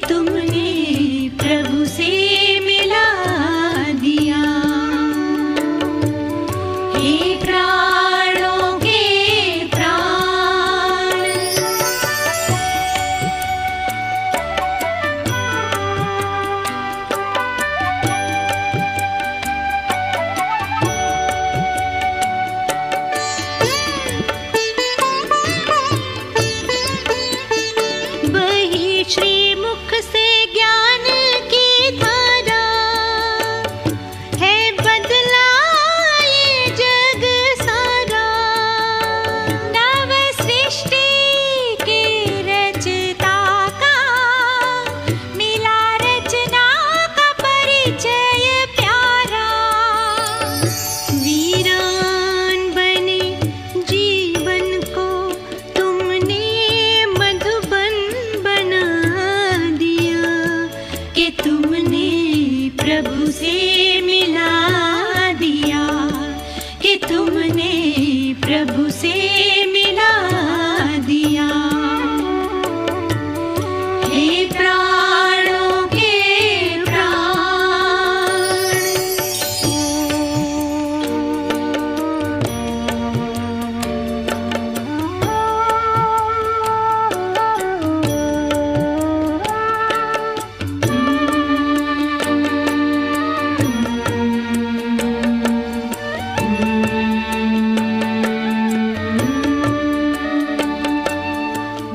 तुमने प्रभु से मिला दिया। हे प्राणों के प्राण, वही श्रीमुख से ज्ञान की धारा है, बदला ये जग सारा। नव सृष्टि के रचता का मिला रचना का परिचय प्यारा। वीरान बने जीवन को तुमने मधुबन बना दिया, कि तुमने प्रभु से मिला दिया, कि तुमने प्रभु से मिला दिया। हे प्राणों के प्राण,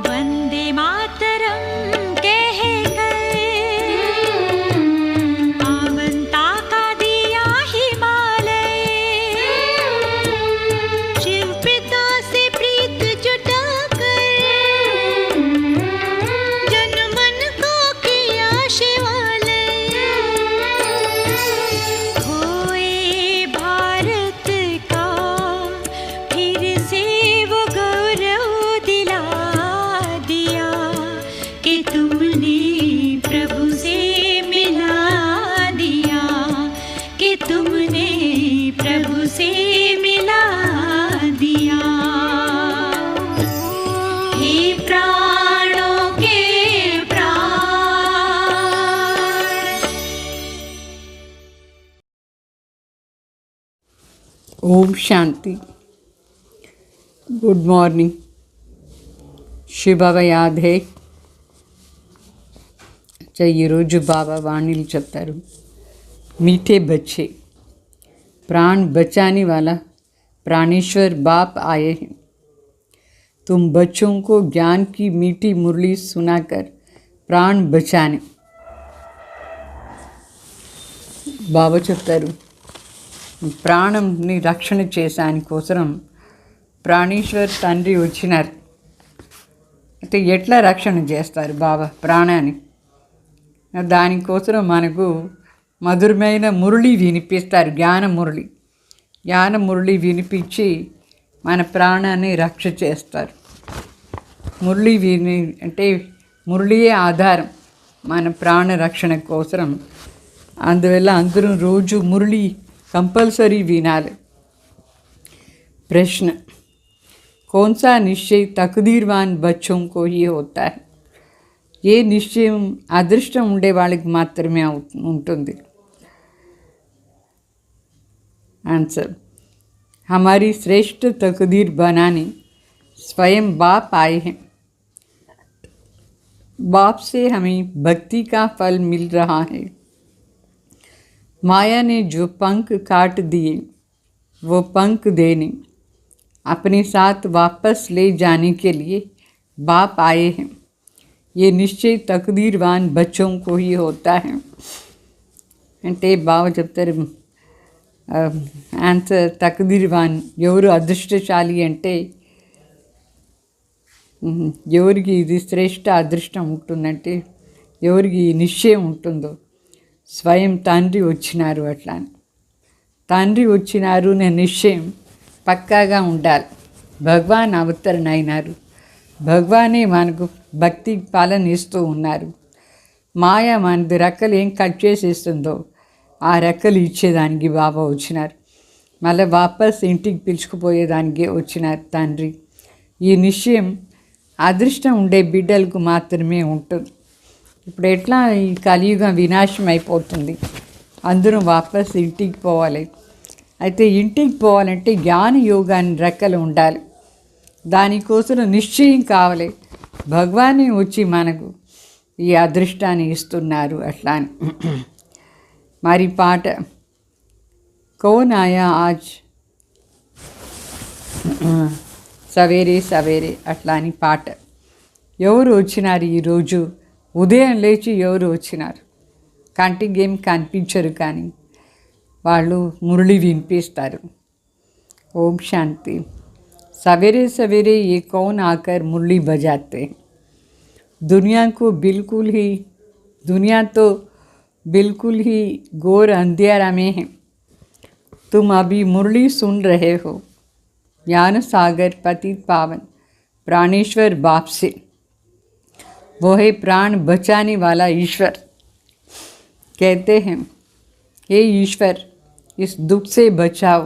वंदे मातरम कहकर पावनता का दिया हिमालय। शिव पिता से प्रीत जुटाकर जन मन को किया शिवालय। खोए भारत का फिर से वो गौरव दिला दिया, कि तुमने प्रभु से मिला दिया, कि तुमने प्रभु से मिला दिया। हे प्राणों के प्राण। ओम शांति। Good morning. शिव बाबा याद है? अच्छा, ఈరోజు బాబా వాణిలు చెప్తారు, मीठे बच्चे, प्राण बचाने वाला प्राणेश्वर बाप आए हैं। तुम बच्चों को ज्ञान की मीठी मुरली सुनाकर प्राण बचाने। బాబా చెప్తారు, ప్రాణంని రక్షణ చేసాని కోసరం ప్రాణేశ్వర్ తండ్రి వచ్చినారు. అయితే ఎట్లా రక్షణ చేస్తారు బాబా ప్రాణాన్ని? దానికోసం మనకు మధురమైన మురళి వినిపిస్తారు, జ్ఞాన మురళి వినిపించి మన ప్రాణాన్ని రక్ష చేస్తారు. మురళి అంటే మురళియే ఆధారం మన ప్రాణ రక్షణ కోసం. అందువల్ల అందరూ రోజు మురళి कंपलसरी विनाले। प्रश्न, कौन सा निश्चय तकदीरवान बच्चों को ही होता है? ये निश्चय अदृष्टం ఉండే వాళ్ళకి మాత్రమే ఉంటుంది. आंसर, हमारी श्रेष्ठ तकदीर बनाने स्वयं बाप आए हैं। बाप से हमें भक्ति का फल मिल रहा है। माया ने जो पंख काट दिए वो पंख देने, अपने साथ वापस ले जाने के लिए बाप आए हैं। ये निश्चय तकदीरवान बच्चों को ही होता है। అంటే బావ చెప్తారు, ఆన్సర్ తకదీర్వాన్ ఎవరు అదృష్టశాలి అంటే ఎవరికి ఇది శ్రేష్ఠ అదృష్టం ఉంటుందంటే ఎవరికి నిశ్చయం ఉంటుందో స్వయం తండ్రి వచ్చినారు. అట్లా తండ్రి వచ్చినారు అనే నిశ్చయం పక్కాగా ఉండాలి. భగవాన్ అవతరణ అయినారు, భగవానే మనకు భక్తి పాలన ఇస్తూ ఉన్నారు. మాయ మనది రెక్కలు ఏం కట్ చేసేస్తుందో ఆ రెక్కలు ఇచ్చేదానికి బాబా వచ్చినారు. మళ్ళీ వాపస్ ఇంటికి పిలుచుకుపోయేదానికి వచ్చినారు తండ్రి. ఈ నిశ్చయం అదృష్టం ఉండే బిడ్డలకు మాత్రమే ఉంటుంది. ఇప్పుడు ఎట్లా ఈ కలియుగం వినాశం అయిపోతుంది, అందరూ వాపస్ ఇంటికి పోవాలి. అయితే ఇంటికి పోవాలంటే జ్ఞాన యోగాన్ని రెక్కలు ఉండాలి, దానికోసం నిశ్చయం కావాలి. భగవానే వచ్చి మనకు ఈ అదృష్టాన్ని ఇస్తున్నారు అట్లా అని. మరి పాట కౌన్ ఆయా ఆజ్ సవేరే సవేరే అట్లా అని పాట. ఎవరు వచ్చినారు ఈరోజు? ఉదయం లేచి ఎవరు వచ్చినారు? కంటికి ఏం కనిపించరు, కానీ వాళ్ళు మురళి వినిపిస్తారు. ఓం శాంతి. सवेरे सवेरे ये कौन आकर मुरली बजाते हैं? दुनिया तो बिल्कुल ही घोर अंधेरा में है. तुम अभी मुरली सुन रहे हो ज्ञान सागर पतित पावन प्राणेश्वर बाप से. वो है प्राण बचाने वाला ईश्वर. कहते हैं हे ईश्वर इस दुख से बचाओ.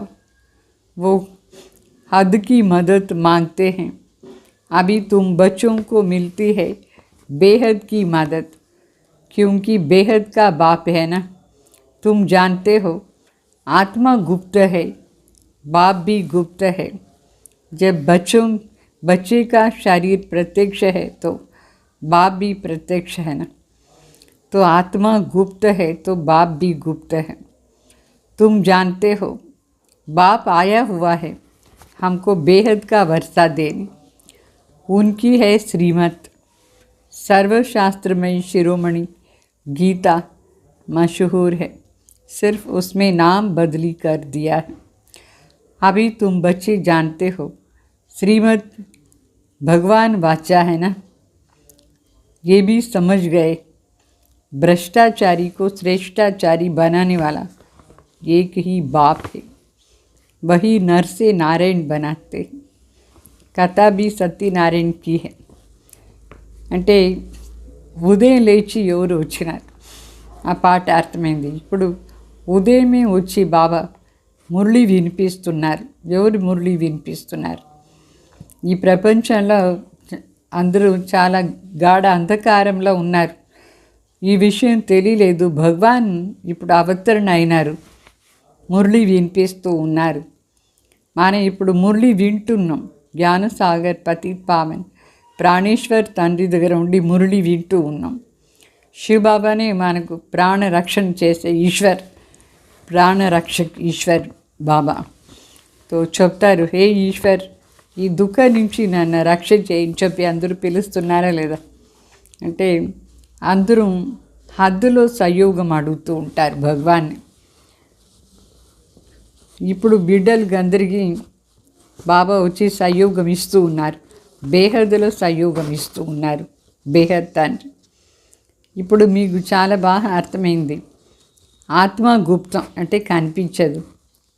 वो हद की मदद मांगते हैं. अभी तुम बच्चों को मिलती है बेहद की मदद, क्योंकि बेहद का बाप है ना. तुम जानते हो आत्मा गुप्त है, बाप भी गुप्त है. जब बच्चे का शरीर प्रत्यक्ष है तो बाप भी प्रत्यक्ष है ना. तो आत्मा गुप्त है तो बाप भी गुप्त है. तुम जानते हो बाप आया हुआ है हमको बेहद का वर्षा देने. उनकी है श्रीमत. सर्वशास्त्रमयी शिरोमणि गीता मशहूर है, सिर्फ उसमें नाम बदली कर दिया है. अभी तुम बच्चे जानते हो श्रीमत भगवान वाचा है ना. ये भी समझ गए भ्रष्टाचारी को श्रेष्ठाचारी बनाने वाला एक ही बाप है. वही नर से नारायण बनाते. कथा भी सत्यनारायण की है. అంటే ఉదయం లేచి ఎవరు వచ్చినారు, ఆ పాట అర్థమైంది. ఇప్పుడు ఉదయమే వచ్చి బాబా మురళి వినిపిస్తున్నారు. ఎవరు మురళి వినిపిస్తున్నారు? ఈ ప్రపంచంలో అందరూ చాలా గాఢ అంధకారంలో ఉన్నారు. ఈ విషయం తెలియలేదు. భగవాన్ ఇప్పుడు అవతరణ అయినారు, మురళి వినిపిస్తూ ఉన్నారు. మనం ఇప్పుడు మురళి వింటున్నాం. జ్ఞానసాగర్ పతిత్ పావన్ ప్రాణేశ్వర్ తండ్రి దగ్గర ఉండి మురళి వింటూ ఉన్నాం. శివబాబానే మనకు ప్రాణ రక్షణ చేసే ఈశ్వర్, ప్రాణరక్షక్ ఈశ్వర్ బాబా. తో చెప్తారు, హే ఈశ్వర్ ఈ దుఃఖం నుంచి నన్ను రక్షణ చేయని చెప్పి అందరూ పిలుస్తున్నారా లేదా అంటే అందరూ హద్దులో సహయోగం అడుగుతూ ఉంటారు భగవాన్ని. ఇప్పుడు బిడ్డలకి అందరికీ బాబా వచ్చి సహయోగం ఇస్తూ ఉన్నారు. బేహద్లో సహయోగం ఇస్తూ ఉన్నారు బేహద్ తండ్రి. ఇప్పుడు మీకు చాలా బాగా అర్థమైంది. ఆత్మ గుప్తం అంటే కనిపించదు,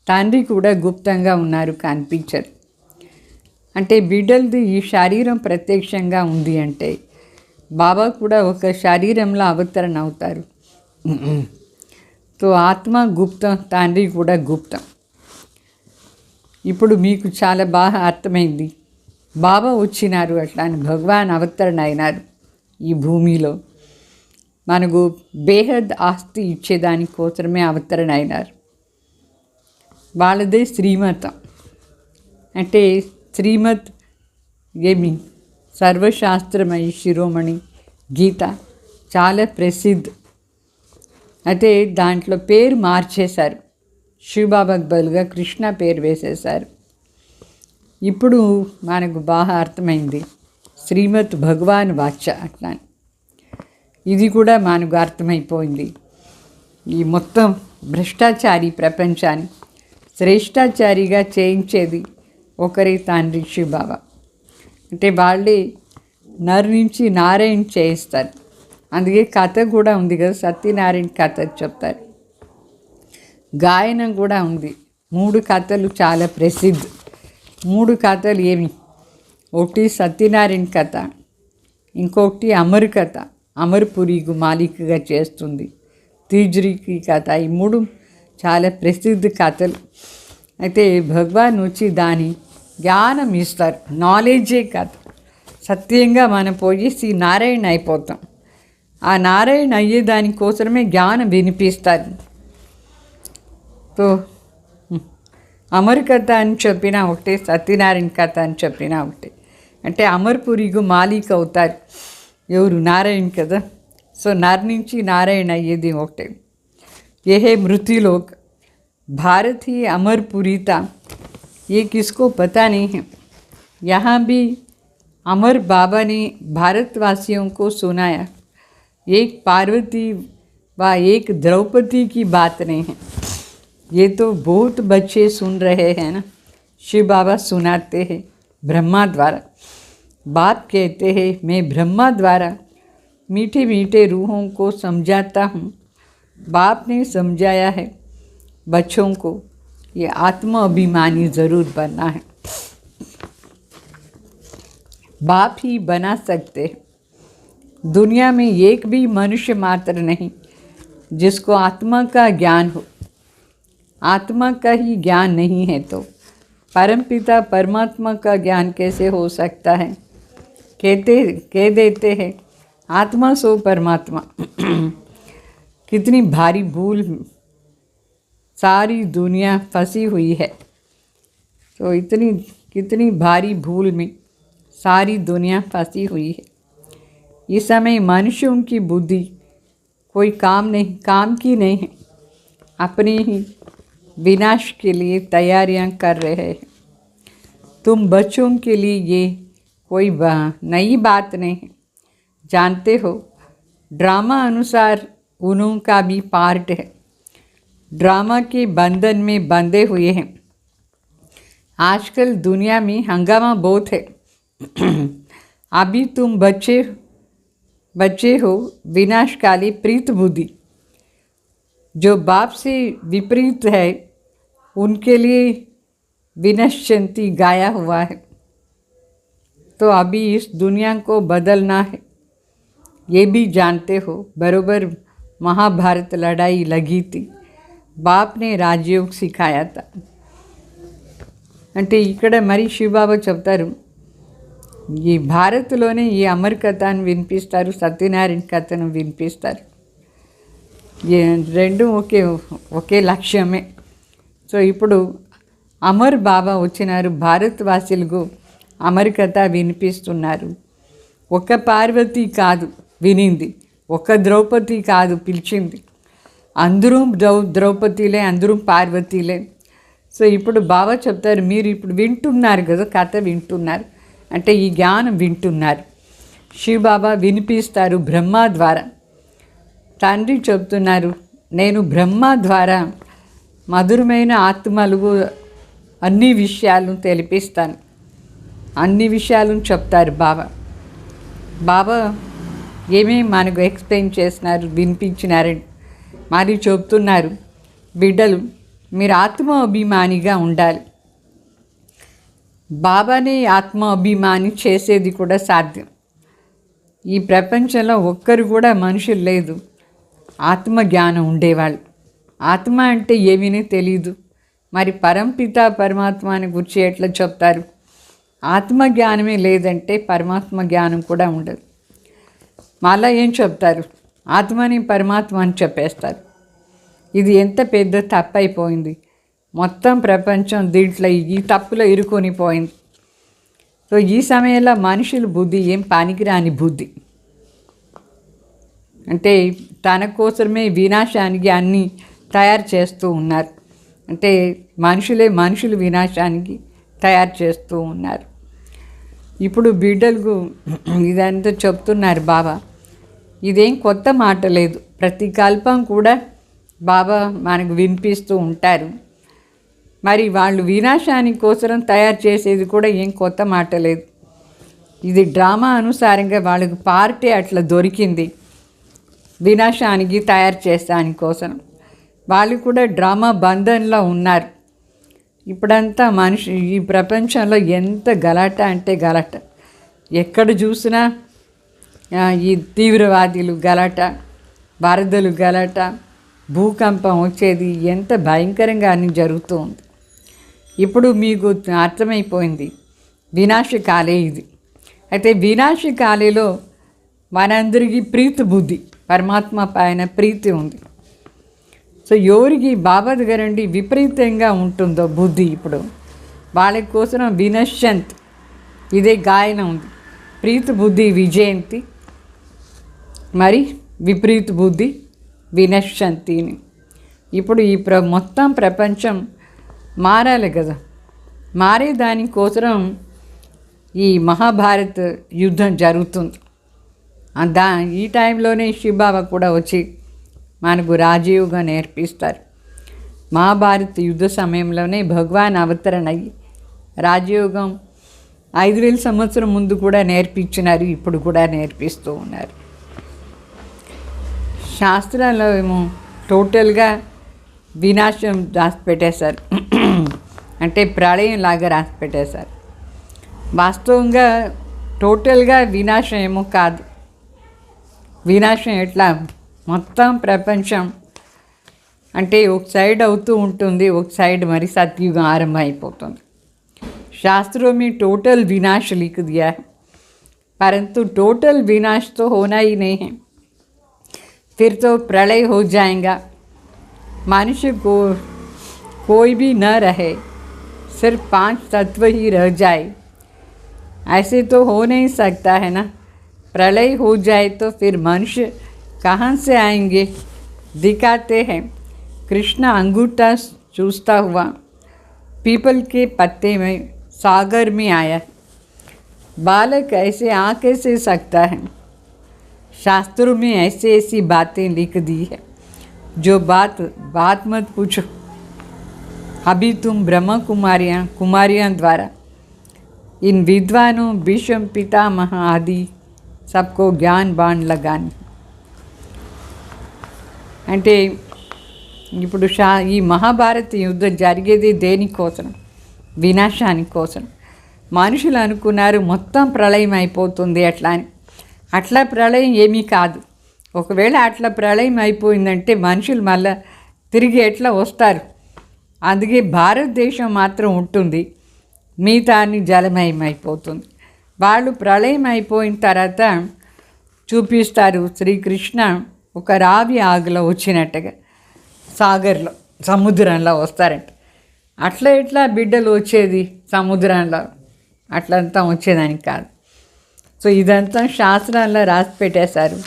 తండ్రి కూడా గుప్తంగా ఉన్నారు, కనిపించదు. అంటే బిడ్డలది ఈ శరీరం ప్రత్యక్షంగా ఉంది అంటే బాబా కూడా ఒక శరీరంలో అవతరణ అవుతారు. తో ఆత్మ గుప్తం, తండ్రి కూడా గుప్తం. ఇప్పుడు మీకు చాలా బాగా అర్థమైంది. బాబా వచ్చినారు, అట్లా అని భగవాన్ అవతరణ అయినారు ఈ భూమిలో. మనకు బేహద్ ఆస్తి ఇచ్చేదాని కోసమే అవతరణ అయినారు. వాళ్ళదే శ్రీమతం. అంటే శ్రీమత్ ఏమి సర్వశాస్త్రమయి శిరోమణి గీత చాలా ప్రసిద్ధ. అయితే దాంట్లో పేరు మార్చేశారు. శివబాబాకు బదులుగా కృష్ణ పేరు వేసేశారు. ఇప్పుడు మనకు బాగా అర్థమైంది శ్రీమత్ భగవాన్ వాచ అట్లా. ఇది కూడా మనకు అర్థమైపోయింది. ఈ మొత్తం భ్రష్టాచారి ప్రపంచాన్ని శ్రేష్టాచారిగా చేయించేది ఒకరే తండ్రి శివబాబా. అంటే వాళ్ళే నర్ నుంచి నారాయణ చేయిస్తారు. అందుకే కథ కూడా ఉంది కదా, సత్యనారాయణ కథ చెప్తారు. గాయనం కూడా ఉంది. 3 కథలు చాలా ప్రసిద్ధ. 3 కథలు ఏమి? ఒకటి సత్యనారాయణ కథ, ఇంకొకటి అమర్ కథ, అమర్పురికి మాలికగా చేస్తుంది, తీజ్రికి కథ. ఈ 3 చాలా ప్రసిద్ధ కథలు. అయితే భగవాన్ వచ్చి దాని జ్ఞానం ఇస్తారు. నాలెడ్జే కథ. సత్యంగా మనం పోయేసి నారాయణ అయిపోతాం. ఆ నారాయణ అయ్యే దానికోసమే జ్ఞానం వినిపిస్తారు. తో అమర్ కథ అని చెప్పినా ఒకటే, సత్యనారాయణ కథ అని చెప్పినా ఒకటే. అంటే అమర్పురిగు మాలిక్ అవుతారు ఎవరు? నారాయణ కదా. సో నర్ నుంచి నారాయణ అయ్యేది ఒకటే. ये है मृत्युलोक, भारत ही अमरपुरी था, ये किसको पता नहीं है. यहाँ भी अमर बाबा ने भारतवासियों को सुनाया. एक पार्वती व एक द्रौपदी की बात नहीं है. ये तो बहुत बच्चे सुन रहे हैं ना. शिव बाबा सुनाते हैं ब्रह्मा द्वारा. बाप कहते हैं मैं ब्रह्मा द्वारा मीठे मीठे रूहों को समझाता हूँ. बाप ने समझाया है बच्चों को, ये आत्म अभिमानी ज़रूर बनना है. बाप ही बना सकते हैं. दुनिया में एक भी मनुष्य मात्र नहीं जिसको आत्मा का ज्ञान हो. आत्मा का ही ज्ञान नहीं है तो परमपिता परमात्मा का ज्ञान कैसे हो सकता है. कह देते हैं आत्मा सो परमात्मा. कितनी भारी भूल, सारी दुनिया फंसी हुई है. तो कितनी भारी भूल में सारी दुनिया फंसी हुई है. इस समय मनुष्यों की बुद्धि कोई काम की नहीं है. अपने ही विनाश के लिए तैयारियां कर रहे हैं. तुम बच्चों के लिए ये कोई नई बात नहीं है. जानते हो ड्रामा अनुसार उनका भी पार्ट है. ड्रामा के बंधन में बंधे हुए हैं. आजकल दुनिया में हंगामा बहुत है. अभी तुम बच्चे हो विनाशकाली प्रीत बुद्धि. जो बाप से विपरीत है उनके लिए विनश्यंती गाया हुआ है. तो अभी इस दुनिया को बदलना है. ये भी जानते हो बरोबर महाभारत लड़ाई लगी थी. बाप ने राजयोग सिखाया था. అంటే ఇక్కడ మరి శివబాబా చెప్తారు ఈ భారత్లోనే ఈ అమర్ కథను వినిపిస్తారు, సత్యనారాయణ కథను వినిపిస్తారు. రెండు ఒకే లక్ష్యమే. సో ఇప్పుడు అమర్ బాబా వచ్చినారు, భారతవాసులకు అమర్ కథ వినిపిస్తున్నారు. ఒక పార్వతి కాదు వినింది, ఒక ద్రౌపది కాదు పిలిచింది, అందరూ ద్రౌపదిలే, అందరూ పార్వతీలే. సో ఇప్పుడు బాబా చెప్తారు మీరు ఇప్పుడు వింటున్నారు కదా, కథ వింటున్నారు అంటే ఈ జ్ఞానం వింటున్నారు. శివ బాబా వినిపిస్తారు బ్రహ్మ ద్వారా. తండ్రి చెప్తున్నారు నేను బ్రహ్మ ద్వారా మధురమైన ఆత్మలకు అన్ని విషయాలను తెలిపిస్తాను. అన్ని విషయాలను చెప్తారు బాబా. బాబా ఏమేమి మనకు ఎక్స్ప్లెయిన్ చేస్తున్నారు, వినిపించినారండి. మరి చెప్తున్నారు బిడ్డలు మీరు ఆత్మ అభిమానిగా ఉండాలి. బాబానే ఆత్మ అభిమాని చేసేది కూడా సాధ్యం. ఈ ప్రపంచంలో ఒక్కరు కూడా మనుషులు లేదు ఆత్మ జ్ఞానం ఉండేవాళ్ళు. ఆత్మ అంటే ఏమీ తెలీదు, మరి పరంపిత పరమాత్మని గురించి ఎట్లా చెప్తారు? ఆత్మ జ్ఞానమే లేదంటే పరమాత్మ జ్ఞానం కూడా ఉండదు. మళ్ళా ఏం చెప్తారు? ఆత్మని పరమాత్మ అని చెప్పేస్తారు. ఇది ఎంత పెద్ద తప్పు అయిపోయింది. మొత్తం ప్రపంచం దీంట్లో ఈ తప్పులో ఇరుకొని పోయింది. సో ఈ సమయంలో మనుషుల బుద్ధి ఏం పనికిరాని బుద్ధి. అంటే తన కోసమే వినాశానికి అన్నీ తయారు చేస్తూ ఉన్నారు. అంటే మనుషులు వినాశానికి తయారు చేస్తూ ఉన్నారు. ఇప్పుడు బిడ్డలకు ఇదంతా చెప్తున్నారు బాబా. ఇదేం కొత్త మాట లేదు, ప్రతి కల్పం కూడా బాబా మనకు వినిపిస్తూ ఉంటారు. మరి వాళ్ళు వినాశానికి కోసం తయారు చేసేది కూడా ఏం కొత్త మాట లేదు. ఇది డ్రామా అనుసారంగా వాళ్ళకు పార్టీ అట్లా దొరికింది వినాశానికి తయారు చేసాని కోసం. వాళ్ళు కూడా డ్రామా బంధంలో ఉన్నారు. ఇప్పుడంతా ఈ ప్రపంచంలో ఎంత గలాట అంటే గలాట. ఎక్కడ చూసినా ఈ తీవ్రవాదులు గలాట, వరదలు గలాట, భూకంపం వచ్చేది, ఎంత భయంకరంగా అన్ని జరుగుతూ ఉంది. ఇప్పుడు మీకు అర్థమైపోయింది వినాశకాలే ఇది. అయితే వినాశకాలేలో మనందరికీ ప్రీతి బుద్ధి, పరమాత్మ పైన ప్రీతి ఉంది. సో ఎవరికి బాబా దగ్గరండి విపరీతంగా ఉంటుందో బుద్ధి, ఇప్పుడు వాళ్ళ కోసం వినశ్యంత్ ఇదే గాయన ఉంది. ప్రీతి బుద్ధి విజయంతి, మరి విపరీత బుద్ధి వినశ్యంతిని. ఇప్పుడు ఈ మొత్తం ప్రపంచం మారాలి కదా, మారే దానికోసం ఈ మహాభారత్ యుద్ధం జరుగుతుంది. ఈ టైంలోనే శివబాబా కూడా వచ్చి మనకు రాజయోగం నేర్పిస్తారు. మహాభారత్ యుద్ధ సమయంలోనే భగవాన్ అవతరణ అయ్యి రాజయోగం 5000 సంవత్సరం ముందు కూడా నేర్పించినారు, ఇప్పుడు కూడా నేర్పిస్తూ ఉన్నారు. శాస్త్రాల్లో ఏమో టోటల్గా వినాశం రాసి పెట్టేశారు, అంటే ప్రళయం లాగా రాసి పెట్టేశారు. వాస్తవంగా టోటల్గా వినాశం ఏమో కాదు. వినాశం ఎట్లా, మొత్తం ప్రపంచం అంటే ఒక సైడ్ అవుతూ ఉంటుంది, ఒక సైడ్ మరి సత్యుగం ఆరంభం అయిపోతుంది. शास्त्रों में टोटल विनाश लिख दिया है, परंतु टोटल विनाश तो होना ही नहीं है, फिर तो प्रलय हो जाएगा, मनुष्य को कोई भी न रहे, सिर्फ 5 तत्व ही रह जाए, ऐसे तो हो नहीं सकता है ना। प्रलय हो जाए तो फिर मनुष्य कहाँ से आएंगे। दिखाते हैं कृष्ण अंगूठा चूसता हुआ पीपल के पत्ते में सागर में आया, बालक ऐसे आ कैसे सकता है। शास्त्रों में ऐसी ऐसी बातें लिख दी है, जो बात मत पूछो। अभी तुम ब्रह्म कुमारियाँ द्वारा इन विद्वानों भीष्म पितामह आदि सबको ज्ञान बाण लगाने. అంటే ఇప్పుడు ఈ మహాభారత యుద్ధం జరిగేది దేనికోసం, వినాశాని కోసం. మనుషులు అనుకున్నారు మొత్తం ప్రళయం అయిపోతుంది అట్లా అని. అట్లా ప్రళయం ఏమీ కాదు. ఒకవేళ అట్లా ప్రళయం అయిపోయిందంటే మనుషులు మళ్ళీ తిరిగి ఎట్లా వస్తారు. అందుకే భారతదేశం మాత్రం ఉంటుంది, మిగతా అన్ని జలమయం అయిపోతుంది. వాళ్ళు ప్రళయం అయిపోయిన తర్వాత చూపిస్తారు శ్రీకృష్ణ ఒక రావి ఆగులో వచ్చినట్టుగా సాగర్లో, సముద్రంలో వస్తారంట. అట్లా ఎట్లా బిడ్డలు వచ్చేది సముద్రంలో, అట్లంతా వచ్చేదానికి కాదు. సో ఇదంతా శాస్త్రాల్లో రాసి పెట్టేశారు.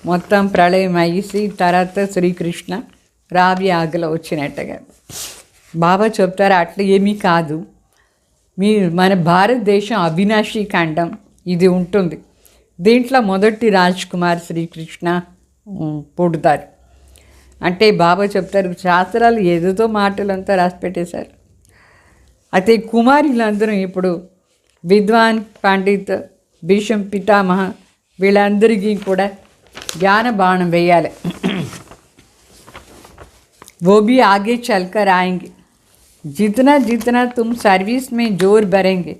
మొత్తం ప్రళయం అయ్యి తర్వాత శ్రీకృష్ణ రావి ఆగులో వచ్చినట్టుగా బాబా చెప్తారు. అట్లా ఏమీ కాదు, మన భారతదేశం అవినాశీ ఖండం ఇది ఉంటుంది. దీంట్లో మొదటి రాజ్ కుమార్ శ్రీకృష్ణ పుడతారు. అంటే బాబా చెప్తారు శాస్త్రాలు ఏదో మాటలంతా రాసి పెట్టేశారు. అయితే కుమారులందరూ ఇప్పుడు విద్వాన్ పండిత్ భీష్మ పితామహ వీళ్ళందరికీ కూడా ज्ञान बाण वेयाले, वो भी आगे चलकर आएंगे. जितना जितना तुम सर्विस में जोर भरेंगे,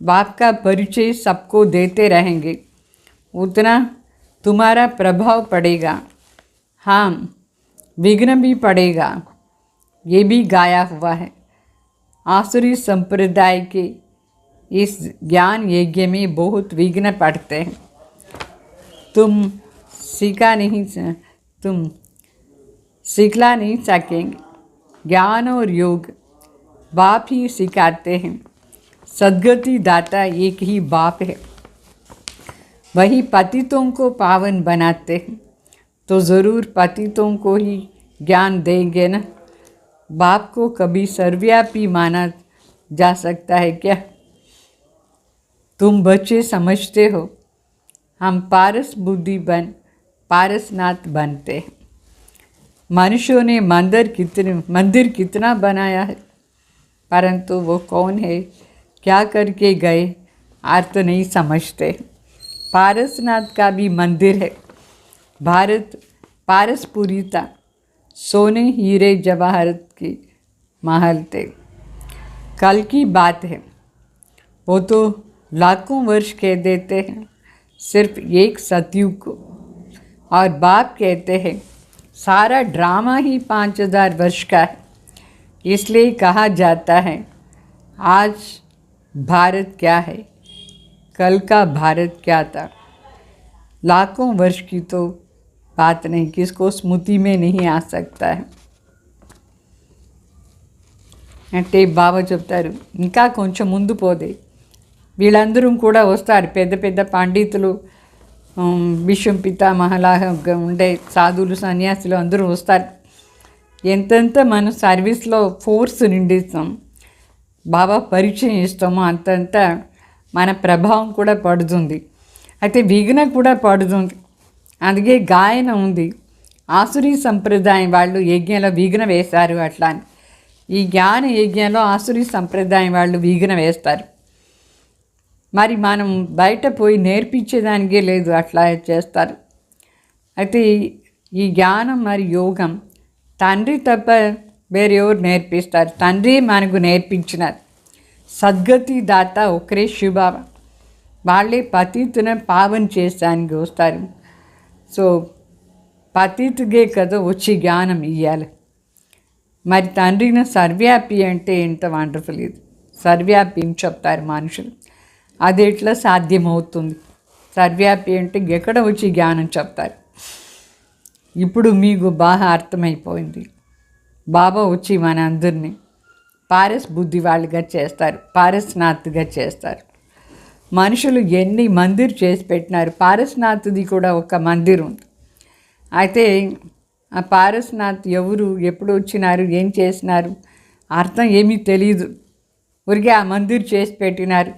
बाप का परिचय सबको देते रहेंगे, उतना तुम्हारा प्रभाव पड़ेगा. हाँ, विघ्न भी पड़ेगा, ये भी गाया हुआ है. आसुरी संप्रदाय के इस ज्ञान यज्ञ में बहुत विघ्न पड़ते हैं. तुम सिखला नहीं सकेंगे. ज्ञान और योग बाप ही सिखाते हैं. सद्गति दाता एक ही बाप है, वही पतितों को पावन बनाते हैं. तो ज़रूर पतितों को ही ज्ञान देंगे ना. बाप को कभी सर्वव्यापी माना जा सकता है क्या? तुम बच्चे समझते हो हम पारस बुद्धि पारसनाथ बनते हैं. मनुष्यों ने मंदिर कितना बनाया है, परंतु वो कौन है, क्या करके गए, अर्थ नहीं समझते. पारसनाथ का भी मंदिर है. भारत पारसपुरी था, सोने हीरे जवाहरत की महल थे. कल की बात है, वो तो लाखों वर्ष कह देते हैं सिर्फ एक सतयुग को, और बाप कहते हैं सारा ड्रामा ही 5000 वर्ष का है. इसलिए कहा जाता है आज भारत क्या है, कल का भारत क्या था. लाखों वर्ष की तो बात नहीं, किसको स्मृति में नहीं आ सकता है అంటే బాబా చెప్తారు ఇంకా కొంచెం ముందు పోదే వీళ్ళందరూ కూడా వస్తారు, పెద్ద పెద్ద పండితులు, విశ్వం పితామహలాగా ఉండే సాధువులు సన్యాసులు అందరూ వస్తారు. ఎంతెంత మన సర్వీస్లో ఫోర్స్ నిండిస్తాం, బాబా పరిచయం ఇస్తామో అంతంత మన ప్రభావం కూడా పడుతుంది. అయితే విఘ్న కూడా పడుతుంది. అందుకే గాయన ఉంది, ఆసురీ సంప్రదాయం వాళ్ళు యజ్ఞంలో విఘ్న వేశారు అట్లా అని. ఈ జ్ఞాన యజ్ఞంలో ఆసురీ సంప్రదాయం వాళ్ళు విఘ్న వేస్తారు. మరి మనం బయట పోయి నేర్పించేదానికే లేదు, అట్లా చేస్తారు. అయితే ఈ జ్ఞానం మరి యోగం తండ్రి తప్ప వేరెవరు నేర్పిస్తారు? తండ్రి మనకు నేర్పించినారు. సద్గతి దాత ఒకరే శివబాబా, వాళ్ళే పతితున పావన చేసానికి వస్తారు. సో పతితుగే కదా వచ్చి జ్ఞానం ఇవ్వాలి. మరి తండ్రిని సర్వ్యాపి అంటే ఎంత వండర్ఫుల్ ఇది. సర్వ్యాపి అని చెప్తారు మనుషులు, అది ఎట్లా సాధ్యమవుతుంది? సర్వ్యాపి అంటే ఎక్కడ వచ్చి జ్ఞానం చెప్తారు. ఇప్పుడు మీకు బాగా అర్థమైపోయింది. బాబా వచ్చి మన అందరినీ పారస్ బుద్ధి వాళ్ళుగా చేస్తారు, పారస్నాథ్గా చేస్తారు. మనుషులు ఎన్ని మందిర్ చేసి పెట్టినారు. పారస్నాథ్ది కూడా ఒక మందిర్ ఉంది. అయితే ఆ పారస్నాథ్ ఎవరు, ఎప్పుడు వచ్చినారు, ఏం చేసినారు అర్థం ఏమీ తెలియదు. ఊరికే ఆ మందిర్ చేసి పెట్టినారు.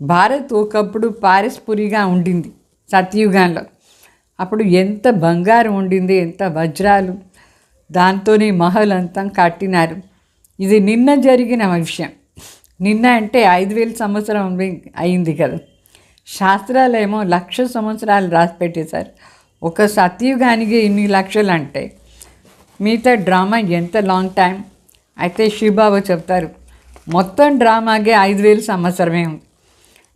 భారత్ ఒకప్పుడు పారస్పురిగా ఉండింది సత్యుగంలో. అప్పుడు ఎంత బంగారం ఉండింది, ఎంత వజ్రాలు, దాంతోనే మహల్ అంతా కట్టినారు. ఇది నిన్న జరిగిన విషయం. నిన్న అంటే 5000 సంవత్సరం అయింది కదా. శాస్త్రాలేమో 1,00,000 సంవత్సరాలు రాసి పెట్టేశారు. ఒక సత్యుగానికి ఇన్ని లక్షలు అంటే మిగతా డ్రామా ఎంత లాంగ్ టైం. అయితే శివబాబా చెప్తారు మొత్తం డ్రామాగే 5000 సంవత్సరమే ఉంది.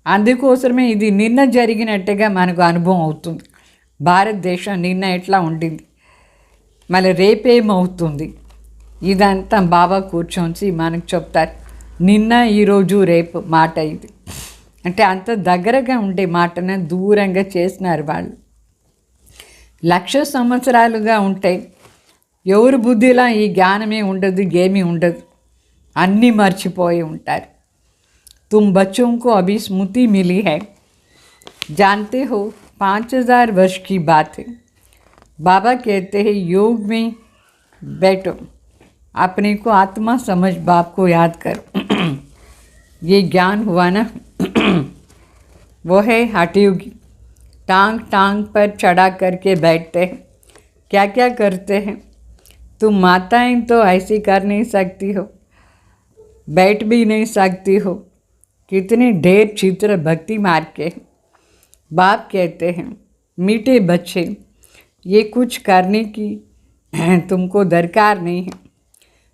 అందుకోసమే ఇది నిన్న జరిగినట్టుగా మనకు అనుభవం అవుతుంది. భారతదేశం నిన్న ఎట్లా ఉండింది, మళ్ళీ రేపేమవుతుంది, ఇదంతా బాబా కూర్చొని మనకు చెప్తారు. నిన్న, ఈరోజు, రేపు మాట ఇది. అంటే అంత దగ్గరగా ఉండే మాటను దూరంగా చేసినారు వాళ్ళు. 1,00,000 సంవత్సరాలుగా ఉంటే ఎవరి బుద్ధిలా ఈ జ్ఞానమే ఉండదు, ఏమీ ఉండదు, అన్నీ మర్చిపోయి ఉంటారు. तुम बच्चों को अभी स्मृति मिली है, जानते हो 5000 वर्ष की बात है. बाबा कहते हैं योग में बैठो, अपने को आत्मा समझ बाप को याद कर. ये ज्ञान हुआ ना, वो है हठयोगी. टांग टांग पर चढ़ा करके बैठते हैं. क्या क्या करते हैं? तुम माताएं तो ऐसी कर नहीं सकती हो, बैठ भी नहीं सकती हो. कितने ढेर चित्र भक्ति मार्ग के. बाप कहते हैं मीठे बच्चे, ये कुछ करने की तुमको दरकार नहीं है.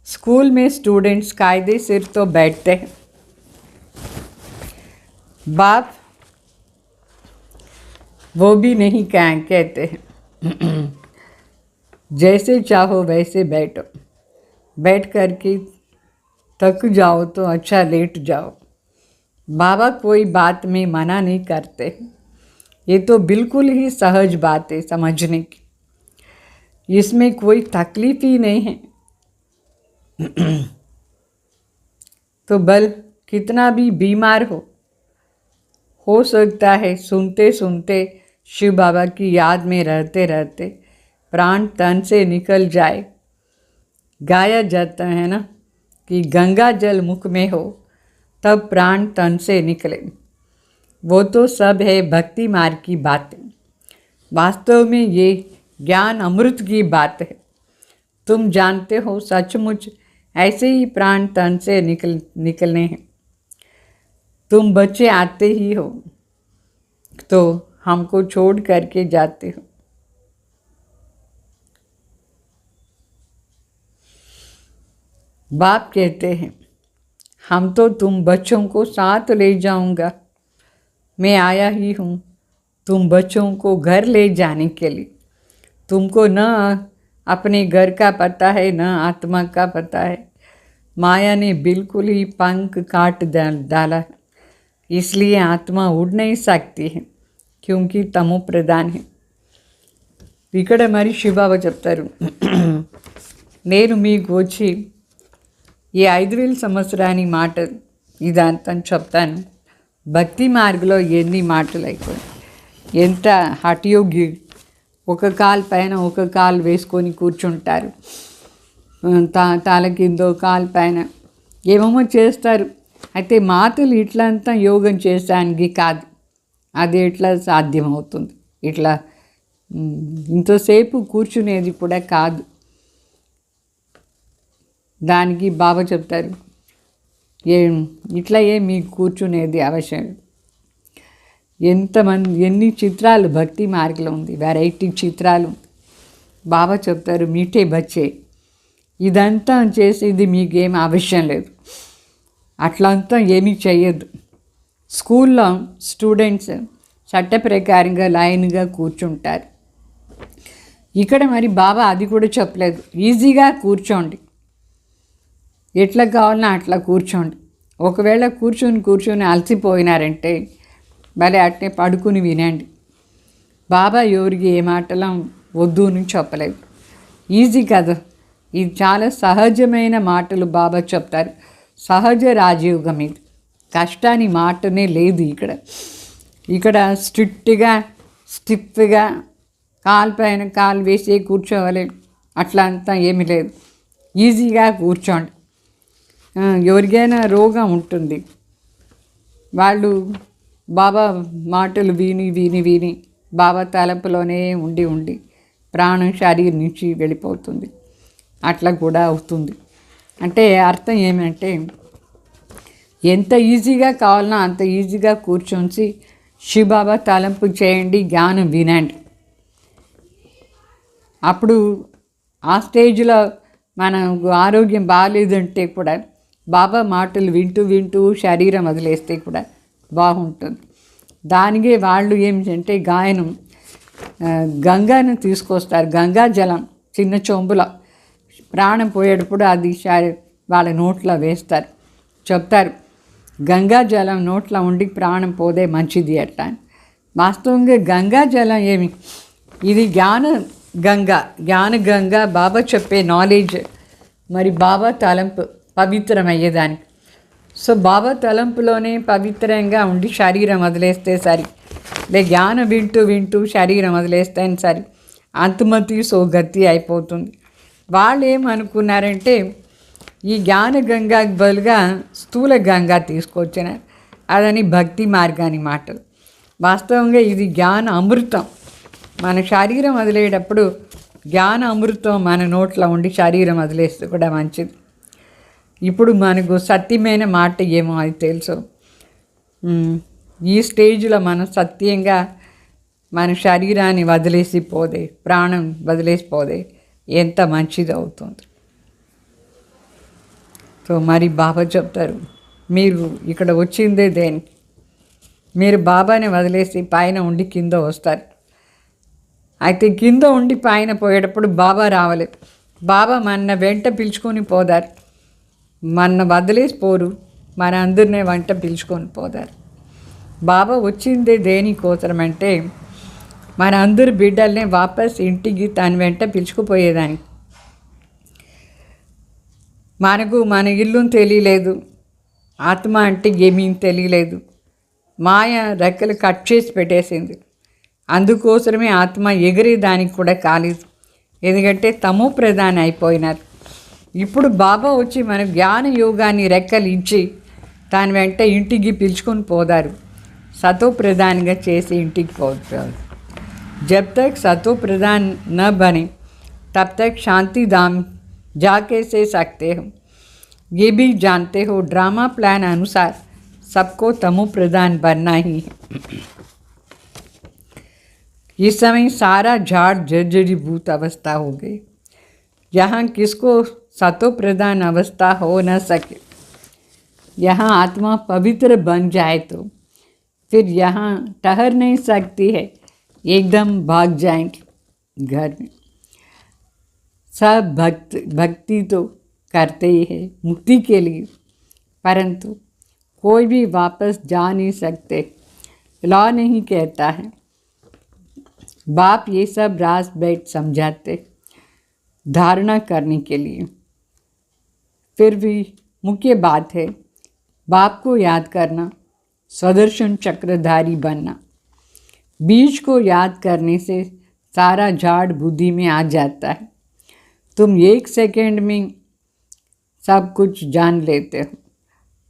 स्कूल में स्टूडेंट्स कायदे सिर तो बैठते हैं. बाप वो भी नहीं कहते हैं जैसे चाहो वैसे बैठो. बैठ कर के थक जाओ तो अच्छा लेट जाओ. बाबा कोई बात में मना नहीं करते. ये तो बिल्कुल ही सहज बात है समझने की, इसमें कोई तकलीफ ही नहीं है. तो बल कितना भी बीमार हो सकता है सुनते सुनते शिव बाबा की याद में रहते रहते प्राण तन से निकल जाए. गाया जाता है ना कि गंगा जल मुख में हो तब प्राण तन से निकले. वो तो सब है भक्ति मार्ग की बातें. वास्तव में ये ज्ञान अमृत की बात है. तुम जानते हो सचमुच ऐसे ही प्राण तन से निकलने हैं. तुम बच्चे आते ही हो तो हमको छोड़ करके जाते हो. बाप कहते हैं हम तो तुम बच्चों को साथ ले जाऊंगा. मैं आया ही हूँ तुम बच्चों को घर ले जाने के लिए. तुमको न अपने घर का पता है न आत्मा का पता है. माया ने बिल्कुल ही पंख काट डाला, इसलिए आत्मा उड़ नहीं सकती है. క్యూంకి తమో ప్రధాన్ హై. ఇక్కడ మరి శివబాబా చెప్తారు, నేను మీకు వచ్చి ఈ 5000 సంవత్సరాని మాట ఇదంతా చెప్తాను. భక్తి మార్గంలో ఎన్ని మాటలు అయిపోయి, ఎంత హఠయోగి, ఒక కాలు పైన ఒక కాలు వేసుకొని కూర్చుంటారు, తల కిందో కాలు పైన ఏమేమో చేస్తారు. అయితే మాటలు ఇట్లంతా యోగం చేసానికి కాదు, అది ఎట్లా సాధ్యమవుతుంది? ఇట్లా ఇంతసేపు కూర్చునేది కూడా కాదు. దానికి బాబా చెప్తారు, ఇట్లా మీకు కూర్చునేది అవసరం. ఎన్ని చిత్రాలు భక్తి మార్గంలో ఉంది, వెరైటీ చిత్రాలు. బాబా చెప్తారు, మీటే బచ్చే, ఇదంతా చేసేది మీకేం అవసరం లేదు, అట్లంతా ఏమీ చెయ్యద్దు. స్కూల్లో స్టూడెంట్స్ చట్ట ప్రకారంగా లైన్గా కూర్చుంటారు. ఇక్కడ మరి బాబా అది కూడా చెప్పలేదు, ఈజీగా కూర్చోండి, ఎట్లా కావాలన్నా అట్లా కూర్చోండి. ఒకవేళ కూర్చొని అలసిపోయినారంటే భలే అట్నే పడుకుని వినండి. బాబా ఎవరికి ఏ మాటలు వద్దు అని చెప్పలేదు. ఈజీ కదా, ఇది చాలా సహజమైన మాటలు బాబా చెప్తారు. సహజ రాజయోగం ఇది, కష్టాన్ని మాటనే లేదు. ఇక్కడ స్టిఫ్గా కాలు పైన కాలు వేసి కూర్చోవాలి అట్లా అంతా ఏమీ లేదు. ఈజీగా కూర్చోండి. ఎవరికైనా రోగం ఉంటుంది, వాళ్ళు బాబా మాటలు విని బాబా తలపులోనే ఉండి ప్రాణం శరీరం నుంచి వెళ్ళిపోతుంది. అట్లా కూడా అవుతుంది. అంటే అర్థం ఏమంటే, ఎంత ఈజీగా కావాలన్నా అంత ఈజీగా కూర్చొని శివబాబా తలంపు చేయండి, జ్ఞానం వినండి. అప్పుడు ఆ స్టేజ్లో మన ఆరోగ్యం బాగాలేదంటే కూడా బాబా మాటలు వింటూ శరీరం వదిలేస్తే కూడా బాగుంటుంది. దానికే వాళ్ళు ఏమిటంటే గాయనం గంగాను తీసుకొస్తారు. గంగా జలం చిన్న చెంబులో ప్రాణం పోయేటప్పుడు అది వాళ్ళ నోట్లో వేస్తారు. చెప్తారు, గంగా జలం నోట్లో ఉండి ప్రాణం పోదే మంచిది అట్లా. వాస్తవంగా గంగా జలం ఏమి, ఇది జ్ఞాన గంగా బాబా చెప్పే నాలెడ్జ్. మరి బాబా తలంపు పవిత్రమయ్యేదానికి. సో బాబా తలంపులోనే పవిత్రంగా ఉండి శరీరం వదిలేస్తే సరి, జ్ఞానం వింటూ శరీరం వదిలేస్తే సరి, అంతుమతి సోగతి అయిపోతుంది. వాళ్ళు ఏమనుకున్నారంటే ఈ జ్ఞాన గంగాకి బదులుగా స్థూల గంగా తీసుకొచ్చినారు. అదని భక్తి మార్గాని మాటలు. వాస్తవంగా ఇది జ్ఞాన అమృతం. మన శరీరం వదిలేటప్పుడు జ్ఞాన అమృతం మన నోట్లో ఉండి శరీరం వదిలేస్తే కూడా మంచిది. ఇప్పుడు మనకు సత్యమైన మాట ఏమో అది తెలుసు. ఈ స్టేజ్లో మనం సత్యంగా మన శరీరాన్ని వదిలేసిపోదే, ప్రాణం వదిలేసిపోదే ఎంత మంచిది అవుతుంది. సో మరి బాబా చెప్తారు, మీరు ఇక్కడ వచ్చిందే దేనికి? మీరు బాబాని వదిలేసి పైన ఉండి కింద వస్తారు. అయితే కింద ఉండి పైన పోయేటప్పుడు బాబా రావలేదు. బాబా మన వెంట పిలుచుకొని పోదారు, మన వదిలేసిపోరు, మన అందరినీ వెంట పిలుచుకొని పోదారు. బాబా వచ్చిందే దేనికోసం అంటే మన అందరి బిడ్డల్ని వాపస్ ఇంటికి తన వెంట పిలుచుకుపోయేదానికి. మనకు మన ఇల్లుని తెలియలేదు, ఆత్మ అంటే ఏమీ తెలియలేదు. మాయ రెక్కలు కట్ చేసి పెట్టేసింది. అందుకోసమే ఆత్మ ఎగిరేదానికి కూడా కాలేదు, ఎందుకంటే తమో ప్రధాని అయిపోయినారు. ఇప్పుడు బాబా వచ్చి మన జ్ఞాన యోగాన్ని రెక్కలు ఇచ్చి దాని వెంట ఇంటికి పిలుచుకొని పోదారు. సతో ప్రధానిగా చేసి ఇంటికి పోతారు. जब तक सतो प्रधान न बने तब तक शांति धाम जा कैसे सकते हो? ये भी जानते हो, ड्रामा प्लान अनुसार सबको तमो प्रधान बनना ही है. इस समय सारा झाड़ जर्जरीभूत अवस्था हो गई. यहाँ किसको सतो प्रधान अवस्था हो न सके. यहाँ आत्मा पवित्र बन जाए तो फिर यहाँ ठहर नहीं सकती है, एकदम भाग जाएंगे घर में. सब भक्ति तो करते ही है मुक्ति के लिए, परंतु कोई भी वापस जा नहीं सकते. लॉ नहीं कहता है बाप ये सब रास बैठ समझाते धारणा करने के लिए। फिर भी मुख्य बात है बाप को याद करना, स्वदर्शन चक्रधारी बनना। बीज को याद करने से सारा झाड़ बुद्धि में आ जाता है। तुम 1 सेकंड में सब कुछ जान लेते हो।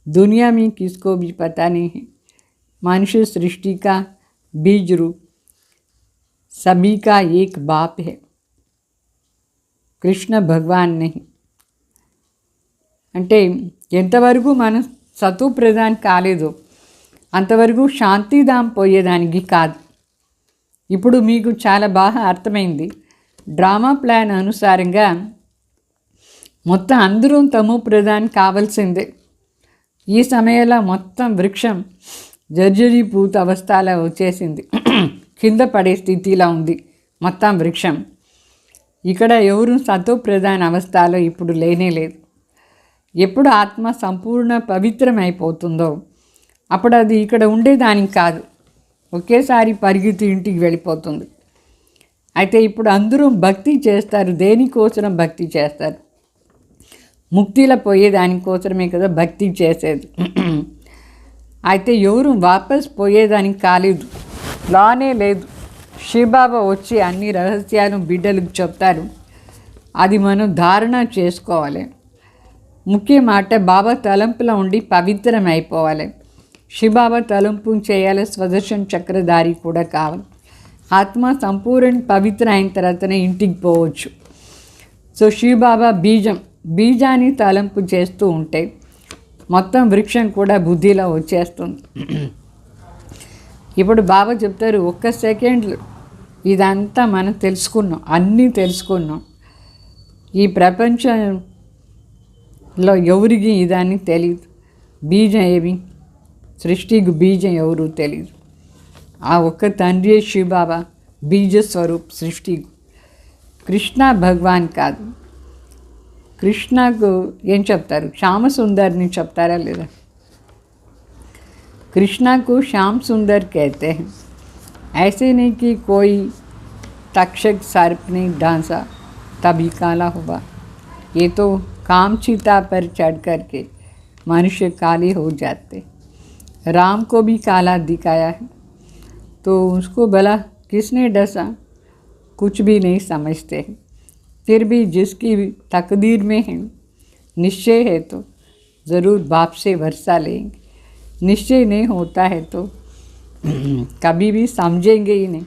दुनिया में किसको भी पता नहीं है मनुष्य सृष्टि का बीज रूप सभी का एक बाप है, కృష్ణ భగవాన్ नहीं। అంటే ఎంతవరకు మనం సతు ప్రధాన్ కాలేదో అంతవరకు శాంతిధాం పోయేదానికి కాదు। ఇప్పుడు మీకు చాలా బాగా అర్థమైంది। డ్రామా ప్లాన్ అనుసారంగా మొత్తం అందరూ తమో ప్రధాన్ కావాల్సిందే। ఈ సమయంలో మొత్తం వృక్షం జర్జరీభూత అవస్థలో వచ్చేసింది, కింద పడే స్థితిలో ఉంది మొత్తం వృక్షం। ఇక్కడ ఎవరు సతో ప్రధాన అవస్థలో ఇప్పుడు లేనే లేదు। ఎప్పుడు ఆత్మ సంపూర్ణ పవిత్రమైపోతుందో అప్పుడు అది ఇక్కడ ఉండేదానికి కాదు, ఒకేసారి పరిగెత్తి ఇంటికి వెళ్ళిపోతుంది। అయితే ఇప్పుడు అందరూ భక్తి చేస్తారు, దేనికోసం భక్తి చేస్తారు? ముక్తిలో పోయేదానికోసమే కదా భక్తి చేసేది। అయితే ఎవరు వాపస్ పోయేదానికి కాలేదు, లానే లేదు। శివబాబా వచ్చి అన్ని రహస్యాలు బిడ్డలకు చెప్తారు, అది మనం ధారణ చేసుకోవాలి। ముఖ్య మాట బాబా తలంపులో ఉండి పవిత్రం అయిపోవాలి। శివబాబా తలంపు చేయాలి, స్వదర్శన్ చక్రధారి కూడా కావాలి। ఆత్మ సంపూర్ణ పవిత్ర అయిన తర్వాతనే ఇంటికి పోవచ్చు। సో శివబాబా బీజాన్ని తలంపు చేస్తూ ఉంటే మొత్తం వృక్షం కూడా బుద్ధిలో వచ్చేస్తుంది। ఇప్పుడు బాబా చెప్తారు 1 సెకండ్లు ఇదంతా మనం తెలుసుకున్నాం, అన్నీ తెలుసుకున్నాం। ఈ ప్రపంచంలో ఎవరికి ఇదాన్ని తెలియదు, బీజం ఏమి, సృష్టికి బీజం ఎవరు తెలియదు। ఆ ఒక్క తండ్రి శివబాబా బీజ స్వరూప్ సృష్టికి। కృష్ణ భగవాన్ కాదు, కృష్ణకు ఏం చెప్తారు? శ్యామ సుందర్ని చెప్తారా లేదా? कृष्णा को श्याम सुंदर कहते हैं। ऐसे नहीं कि कोई तक्षक सर्प ने डांसा तभी काला हुआ। ये तो कामचिता पर चढ़ कर के मनुष्य काले हो जाते। राम को भी काला दिखाया है तो उसको भला किसने डसा? कुछ भी नहीं समझते। फिर भी जिसकी तकदीर में है निश्चय है तो ज़रूर बाप से वर्षा लेंगे। निश्चय नहीं होता है तो कभी भी समझेंगे ही नहीं।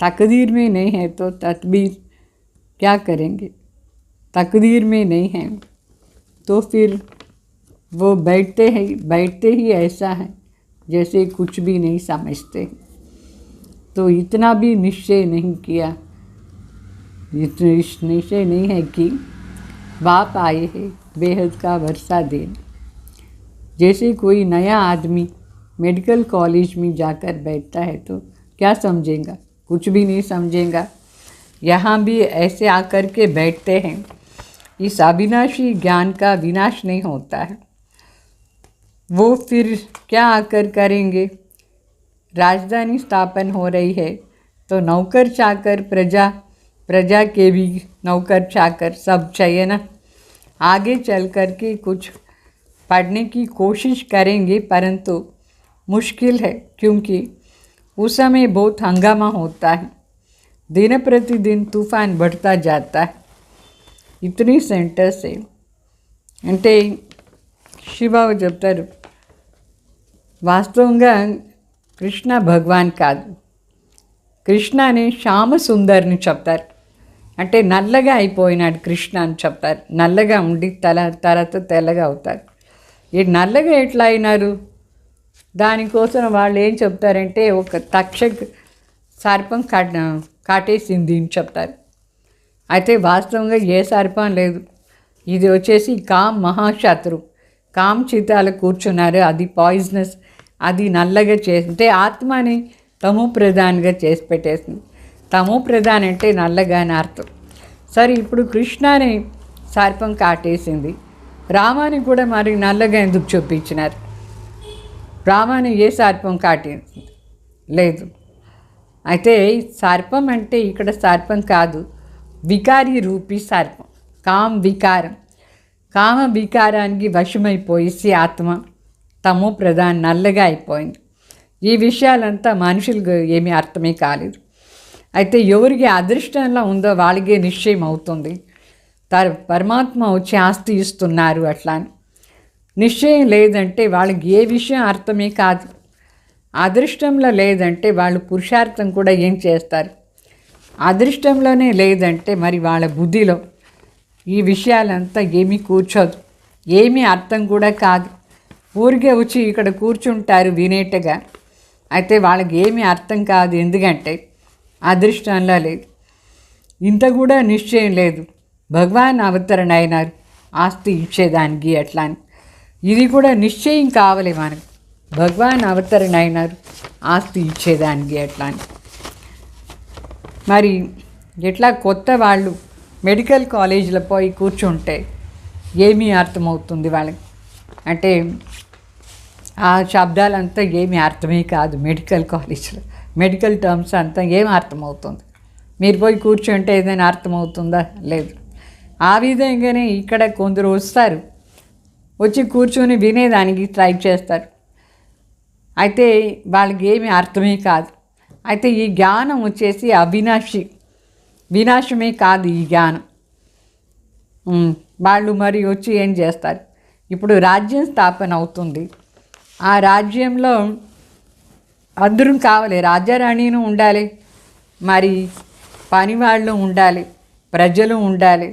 तकदीर में नहीं है तो तदबीर क्या करेंगे? तकदीर में नहीं है तो फिर वो बैठते ही ऐसा है जैसे कुछ भी नहीं समझते। तो इतना भी निश्चय नहीं किया, निश्चय नहीं है कि बाप आए हैं बेहद का वर्षा देने। जैसे कोई नया आदमी मेडिकल कॉलेज में जाकर बैठता है तो क्या समझेगा? कुछ भी नहीं समझेगा। यहाँ भी ऐसे आकर के बैठते हैं। इस अविनाशी ज्ञान का विनाश नहीं होता है। वो फिर क्या आकर करेंगे? राजधानी स्थापन हो रही है तो नौकर चाकर प्रजा के भी नौकर चाकर सब चाहिए ना। आगे चल कर के कुछ पढ़ने की कोशिश करेंगे परंतु मुश्किल है क्योंकि उस समय बहुत हंगामा होता है। दिन प्रतिदिन तूफान बढ़ता जाता है। इतनी सेंटर से అంటే శివబాబు చెప్తారు వాస్తవంగా కృష్ణ భగవాన్ కాదు, కృష్ణ అనే శ్యామ సుందర్ని చెప్తారు। అంటే నల్లగా అయిపోయినాడు కృష్ణ అని చెప్తారు। నల్లగా ఉండి తర్వాత తెల్లగా అవుతారు। ఈ నల్లగా ఎట్లా అయినారు? దానికోసం వాళ్ళు ఏం చెప్తారంటే ఒక తక్షక్ సర్పం కాటేసింది అని చెప్తారు। అయితే వాస్తవంగా ఏ సర్పం లేదు, ఇది వచ్చేసి కామ్ మహాశత్రు, కామ్ చితాలు కూర్చున్నారు, అది పాయిజనస్, అది నల్లగా చేసింటే ఆత్మని తమో ప్రధానంగా చేసి పెట్టేసింది। తమో ప్రధాన్ అంటే నల్లగా అని అర్థం। సరే ఇప్పుడు కృష్ణని సర్పం కాటేసింది, రామాని కూడా మరి నల్లగా ఎందుకు చూపించినారు? రామాని ఏ సర్పం కాటేసింది లేదు। అయితే సర్పం అంటే ఇక్కడ సర్పం కాదు, వికారి రూపీ సర్పం, వికారం. కామ వికారానికి వశమైపోయేసి ఆత్మ తమో ప్రధాన నల్లగా అయిపోయింది. ఈ విషయాలంతా మనుషులకు ఏమీ అర్థమే కాలేదు. అయితే ఎవరికి అదృష్టంలో ఉందో వాళ్ళకే నిశ్చయం అవుతుంది. పరమాత్మ వచ్చి ఆస్తి ఇస్తున్నారు అట్లా అని. నిశ్చయం లేదంటే వాళ్ళకి ఏ విషయం అర్థమే కాదు. అదృష్టంలో లేదంటే వాళ్ళు పురుషార్థం కూడా ఏం చేస్తారు? అదృష్టంలోనే లేదంటే మరి వాళ్ళ బుద్ధిలో ఈ విషయాలంతా ఏమీ కూర్చోదు, ఏమీ అర్థం కూడా కాదు. ఊరికే వచ్చి ఇక్కడ కూర్చుంటారు వినేటగా. అయితే వాళ్ళకి ఏమీ అర్థం కాదు, ఎందుకంటే అదృష్టంలో లేదు. ఇంత కూడా నిశ్చయం లేదు. భగవాన్ అవతరణ అయినారు ఆస్తి ఇచ్చేదానికి అట్లా అని. ఇది కూడా నిశ్చయం కావాలి మనకు. భగవాన్ అవతరణ అయినారు ఆస్తి ఇచ్చేదానికి అట్లా అని. మరి ఎట్లా కొత్త వాళ్ళు మెడికల్ కాలేజీలో పోయి కూర్చుంటే ఏమీ అర్థమవుతుంది వాళ్ళకి? అంటే ఆ శబ్దాలంతా ఏమీ అర్థమే కాదు. మెడికల్ కాలేజీలో మెడికల్ టర్మ్స్ అంతా ఏం అర్థమవుతుంది? మీరు పోయి కూర్చుంటే ఏదైనా అర్థమవుతుందా? లేదు. ఆ విధంగానే ఇక్కడ కొందరు వస్తారు, వచ్చి కూర్చొని వినేదానికి ట్రై చేస్తారు. అయితే వాళ్ళకి ఏమీ అర్థమే కాదు. అయితే ఈ జ్ఞానం వచ్చేసి వినాశమే కాదు ఈ జ్ఞానం. వాళ్ళు మరి వచ్చి ఏం చేస్తారు? ఇప్పుడు రాజ్యం స్థాపన అవుతుంది. ఆ రాజ్యంలో అందరూ కావాలి, రాజారాణిను ఉండాలి, మరి పనివాళ్ళు ఉండాలి, ప్రజలు ఉండాలి.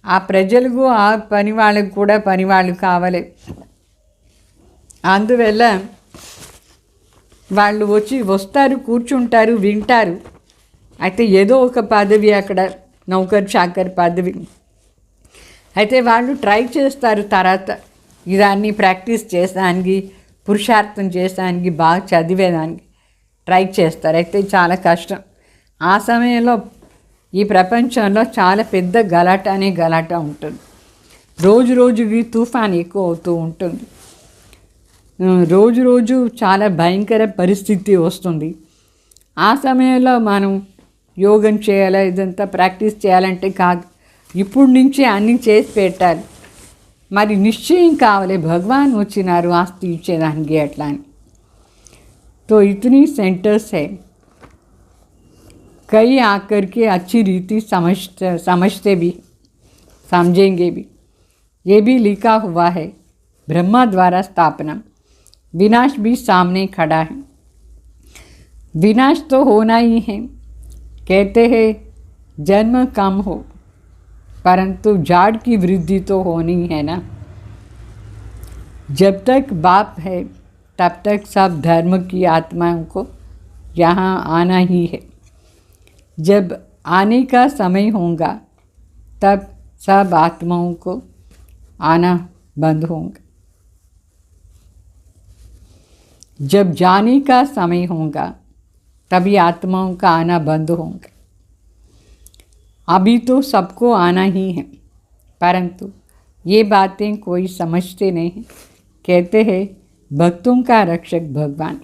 ఆ ప్రజలకు ఆ పని వాళ్ళకు కూడా పనివాళ్ళు కావాలి. అందువల్ల వాళ్ళు వస్తారు, కూర్చుంటారు, వింటారు. అయితే ఏదో ఒక పదవి అక్కడ నౌకర్ చాకర్ పదవి. అయితే వాళ్ళు ట్రై చేస్తారు తర్వాత ఇదాన్ని ప్రాక్టీస్ చేసేదానికి, పురుషార్థం చేసేదానికి, బాగా చదివేదానికి ట్రై చేస్తారు. అయితే చాలా కష్టం. ఆ సమయంలో ఈ ప్రపంచంలో చాలా పెద్ద గలాట ఉంటుంది. రోజు రోజుకి తుఫాన్ ఎక్కువ అవుతూ ఉంటుంది. రోజు చాలా భయంకర పరిస్థితి వస్తుంది. ఆ సమయంలో మనం యోగం చేయాలి, ఇదంతా ప్రాక్టీస్ చేయాలంటే కాదు, ఇప్పుడు నుంచి అన్నీ చేసి పెట్టాలి. మరి నిశ్చయం కావాలి, భగవాన్ వచ్చినారు ఆస్తి ఇచ్చేదానికి అట్లా అని. तो इतनी सेंटर्स है, कई आकर के अच्छी रीति समझते भी, समझेंगे भी. ये भी लिखा हुआ है, ब्रह्मा द्वारा स्थापना, विनाश भी सामने खड़ा है. विनाश तो होना ही है. कहते हैं जन्म कम हो, परंतु जाड़ की वृद्धि तो होनी है ना. जब तक बाप है तब तक सब धर्म की आत्माओं को यहाँ आना ही है. जब आने का समय होगा तब सब आत्माओं को आना बंद होगा. जब जाने का समय होगा तभी आत्माओं का आना बंद होगा. अभी तो सबको आना ही है, परंतु ये बातें कोई समझते नहीं. कहते हैं भक्तों का रक्षक भगवान.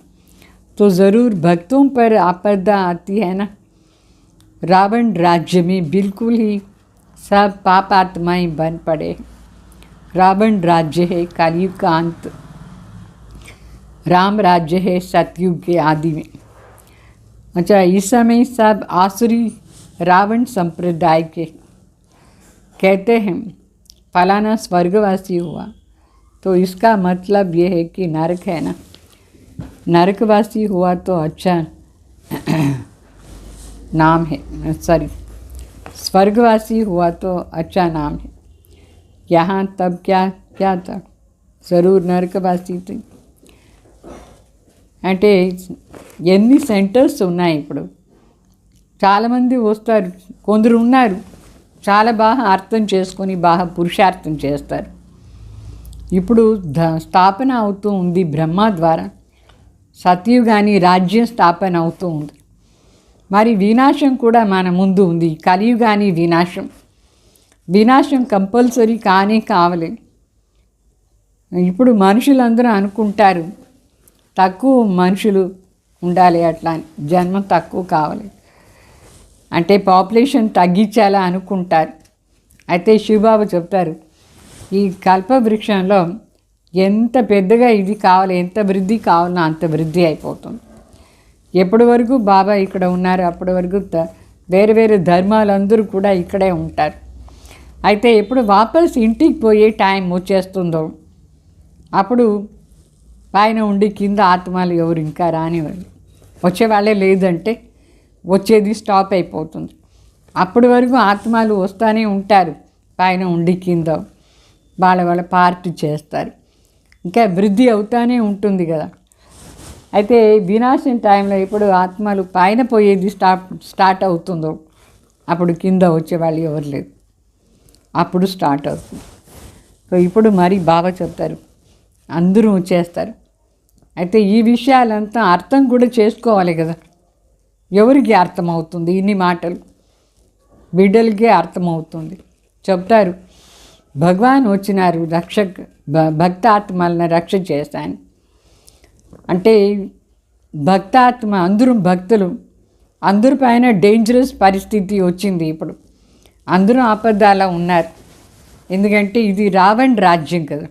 तो ज़रूर भक्तों पर आपदा आती है ना. रावण राज्य में बिल्कुल ही सब पापात्माएं बन पड़े. रावण राज्य है कलयुग का अंत, राम राज्य है सतयुग के आदि में. अच्छा, इस समय सब आसुरी रावण संप्रदाय के. कहते हैं फलाना स्वर्गवासी हुआ, तो इसका मतलब ये है कि नरक है ना, नरकवासी हुआ तो अच्छा नाम है, सॉरी स्वर्गवासी हुआ तो अच्छा नाम है. यहाँ तब क्या था, ज़रूर नरकवासी थे. అంటే ఎన్ని సెంటర్స్ ఉన్నాయి ఇప్పుడు. చాలామంది వస్తారు, కొందరు ఉన్నారు చాలా బాగా అర్థం చేసుకొని బాగా పురుషార్థం చేస్తారు. ఇప్పుడు స్థాపన అవుతూ ఉంది బ్రహ్మ ద్వారా, సత్యుగాని రాజ్యం స్థాపన అవుతూ ఉంది. మరి వినాశం కూడా మన ముందు ఉంది, కలియుగాని వినాశం కంపల్సరీ కావాలి. ఇప్పుడు మనుషులందరూ అనుకుంటారు తక్కువ మనుషులు ఉండాలి, అట్లా అని జన్మ తక్కువ కావాలి అంటే పాపులేషన్ తగ్గించాలా అనుకుంటారు. అయితే శివబాబు చెప్తారు, ఈ కల్పవృక్షంలో ఎంత పెద్దగా ఇది కావాలి, ఎంత వృద్ధి కావాలన్నా అంత వృద్ధి అయిపోతుంది. ఎప్పటి వరకు బాబా ఇక్కడ ఉన్నారు అప్పటి వరకు వేరు వేరు ధర్మాలందరూ కూడా ఇక్కడే ఉంటారు. అయితే ఎప్పుడు వాపస్ ఇంటికి పోయే టైం వచ్చేస్తుందో అప్పుడు పైన ఉండి కింద ఆత్మలు ఎవరు ఇంకా రానివ్వండి, వచ్చేవాళ్ళే లేదంటే వచ్చేది స్టాప్ అయిపోతుంది. అప్పటి వరకు ఆత్మలు వస్తూనే ఉంటారు, పైన ఉండి కింద వాళ్ళ పార్టీ చేస్తారు, ఇంకా వృద్ధి అవుతూనే ఉంటుంది కదా. అయితే వినాశం టైంలో ఎప్పుడు ఆత్మలు పైన పోయేది స్టార్ట్ అవుతుందో అప్పుడు కింద వచ్చేవాళ్ళు ఎవరు లేదు, అప్పుడు స్టార్ట్ అవుతుంది. సో ఇప్పుడు మరి బాబా చెప్తారు అందరూ వచ్చేస్తారు. అయితే ఈ విషయాలంతా అర్థం కూడా చేసుకోవాలి కదా. ఎవరికి అర్థమవుతుంది ఇన్ని మాటలు? బిడ్డలకే అర్థమవుతుంది. చెప్తారు భగవాన్ వచ్చినారు భక్తాత్మలను రక్ష చేశాను అంటే భక్తాత్మ అందరూ భక్తులు, అందరిపైన డేంజరస్ పరిస్థితి వచ్చింది. ఇప్పుడు అందరూ ఆపదాలా ఉన్నారు, ఎందుకంటే ఇది రావణ్ రాజ్యం కదా,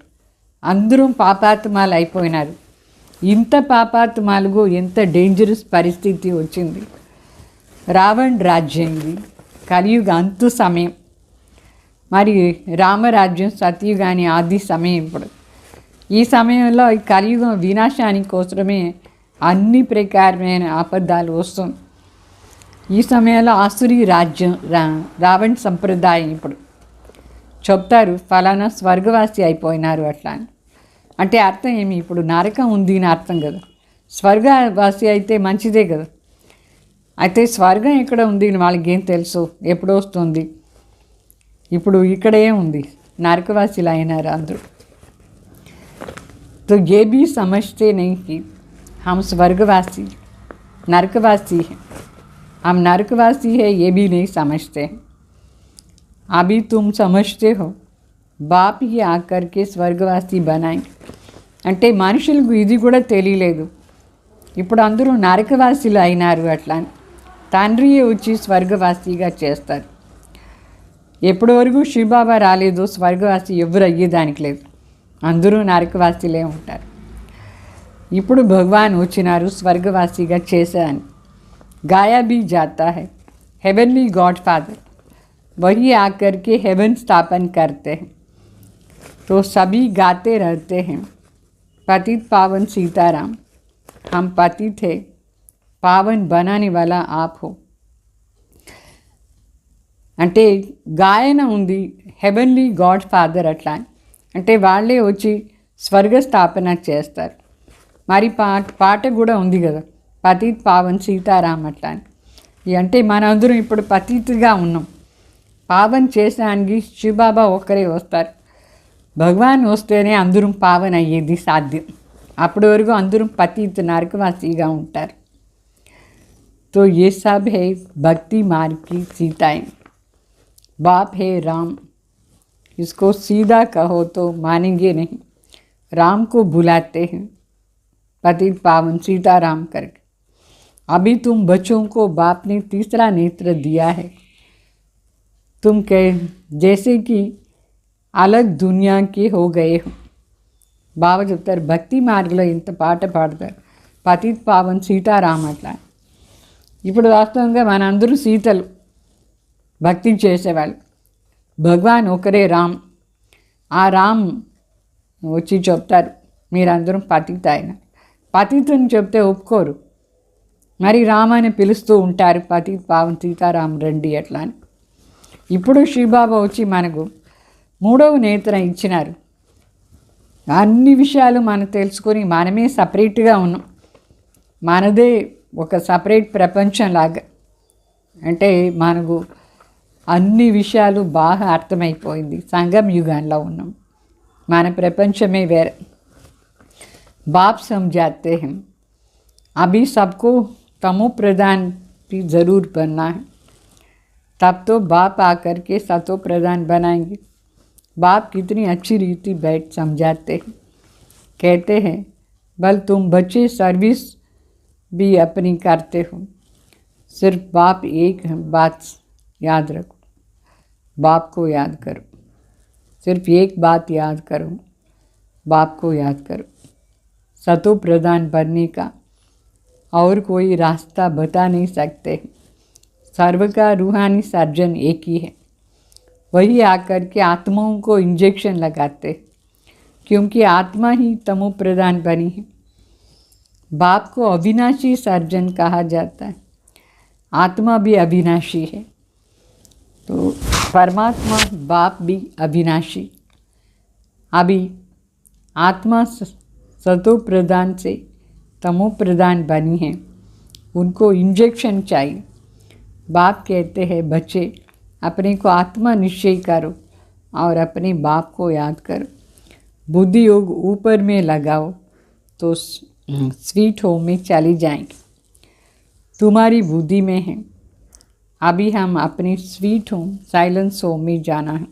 అందరూ పాపాత్మాలు అయిపోయినారు. ఇంత పాపాత్మాలకు ఎంత డేంజరస్ పరిస్థితి వచ్చింది. రావణ్ రాజ్యం ఇది, కలియుగ అంతు సమయం. మరి రామరాజ్యం సత్యుగాని ఆది సమయం. ఇప్పుడు ఈ సమయంలో ఈ కలియుగం వినాశానికి కోసమే అన్ని ప్రకారమైన ఆపదాలు వస్తుంది. ఈ సమయంలో ఆసురి రాజ్యం రావణ్ సంప్రదాయం. ఇప్పుడు చెప్తారు ఫలానా స్వర్గవాసి అయిపోయినారు అట్లా అని. అంటే అర్థం ఏమి? ఇప్పుడు నరకం ఉంది అని అర్థం కదా. స్వర్గవాసి అయితే మంచిదే కదా. అయితే స్వర్గం ఎక్కడ ఉంది వాళ్ళకి ఏం తెలుసు, ఎప్పుడు వస్తుంది? ఇప్పుడు ఇక్కడే ఉంది, నరకవాసిలు అయినారు అందరూ. तो ये भी समझते नहीं कि हम स्वर्गवासी नरकवासी हैं, हम नरकवासी है ये भी नहीं समझते हैं. अभी तुम समझते हो बाप ही आकर के స్వర్గవాసి बनाएंगे. అంటే మనుషులకు ఇది కూడా తెలియలేదు, ఇప్పుడు అందరూ నరకవాసులు అయినారు అట్లా అని. తండ్రియే వచ్చి స్వర్గవాసిగా చేస్తారు. ఎప్పటి వరకు శివబాబా రాలేదు స్వర్గవాసి ఎవరు అయ్యేదానికి లేదు, అందరూ నరకవాసిలే ఉంటారు. ఇప్పుడు భగవాన్ వచ్చినారు స్వర్గవాసిగా చేశాను. गाया भी जाता है हेवनली गॉड फादर, वही आकर के हेवन स्थापन करते हैं. तो सभी गाते रहते हैं पतित पावन सीताराम, हम पति थे, पावन बनाने वाला आप हो. అంటే గాయన ఉంది హెవెన్లీ గాడ్ ఫాదర్ అట్లా అంటే వాళ్ళే వచ్చి స్వర్గస్థాపన చేస్తారు. మరి పాట కూడా ఉంది కదా పతిత్ పావన్ సీతారాం అట్లా అని. అంటే మనందరం ఇప్పుడు పతిత్గా ఉన్నాం, పావన్ చేసానికి శివబాబా ఒక్కరే వస్తారు. భగవాన్ వస్తేనే అందరం పావన్ అయ్యేది సాధ్యం. అప్పటి వరకు అందరం పతిత్ నరకవాసిగా ఉంటారు. तो ये सब है भक्ति मार्ग की सीताएं. बाप है राम, इसको सीधा कहो तो मानेंगे नहीं, राम को बुलाते हैं पतित पावन सीताराम करके. अभी तुम बच्चों को बाप ने तीसरा नेत्र दिया है, तुम कह जैसे कि अलग दुनिया के हो गए हो. బాబా చెప్తారు భక్తి మార్గంలో ఇంత పాట పాడతారు పతిత్ పావన్ సీతారాం అట్లా. ఇప్పుడు వాస్తవంగా మనందరూ సీతలు భక్తి చేసేవాళ్ళు, భగవాన్ ఒకరే రామ్. ఆ రామ్ వచ్చి చెప్తారు మీరందరం పతిత అయిన. పతితని చెప్తే ఒప్పుకోరు, మరి రామ్ అని పిలుస్తూ ఉంటారు పతిత్ పావన్ సీతారాం రండి అట్లా అని. ఇప్పుడు శివబాబా వచ్చి మనకు మూడవ నేత్రం ఇచ్చినారు. అన్ని విషయాలు మనం తెలుసుకొని మనమే సపరేట్గా ఉన్నాం, మనదే ఒక సపరేట్ ప్రపంచం లాగా. అంటే మనకు అన్ని విషయాలు బాగా అర్థమైపోయింది, సంగం యుగంలో ఉన్నాం, మన ప్రపంచమే వేరే. बाप समझाते हैं अभी सबको तमो प्रधान भी ज़रूर बनना है, तब तो बाप आकर के सतो प्रधान बनाएंगे. बाप कितनी अच्छी रीति बैठ समझाते हैं, कहते हैं बल तुम बच्चे सर्विस भी अपनी करते हो। सिर्फ बाप एक बात याद रखो, बाप को याद करो। सिर्फ एक बात याद करो, बाप को याद करो। सतो प्रधान बनने का और कोई रास्ता बता नहीं सकते। सर्व का रूहानी सर्जन एक ही है, वही आकर के आत्माओं को इंजेक्शन लगाते, क्योंकि आत्मा ही तमो प्रधान बनी है। बाप को अविनाशी सर्जन कहा जाता है, आत्मा भी अविनाशी है, तो परमात्मा बाप भी अविनाशी। अभी आत्मा सतो प्रधान से तमो प्रधान बनी है, उनको इंजेक्शन चाहिए। बाप कहते हैं बच्चे अपने को आत्मा निश्चय करो और अपने बाप को याद करो। बुद्धि योग ऊपर में लगाओ तो स्वीट होम में चली जाएंगे। तुम्हारी बुद्धि में है, अभी हम अपनी स्वीट होम సైలెన్స్ హోమ్ में जाना है।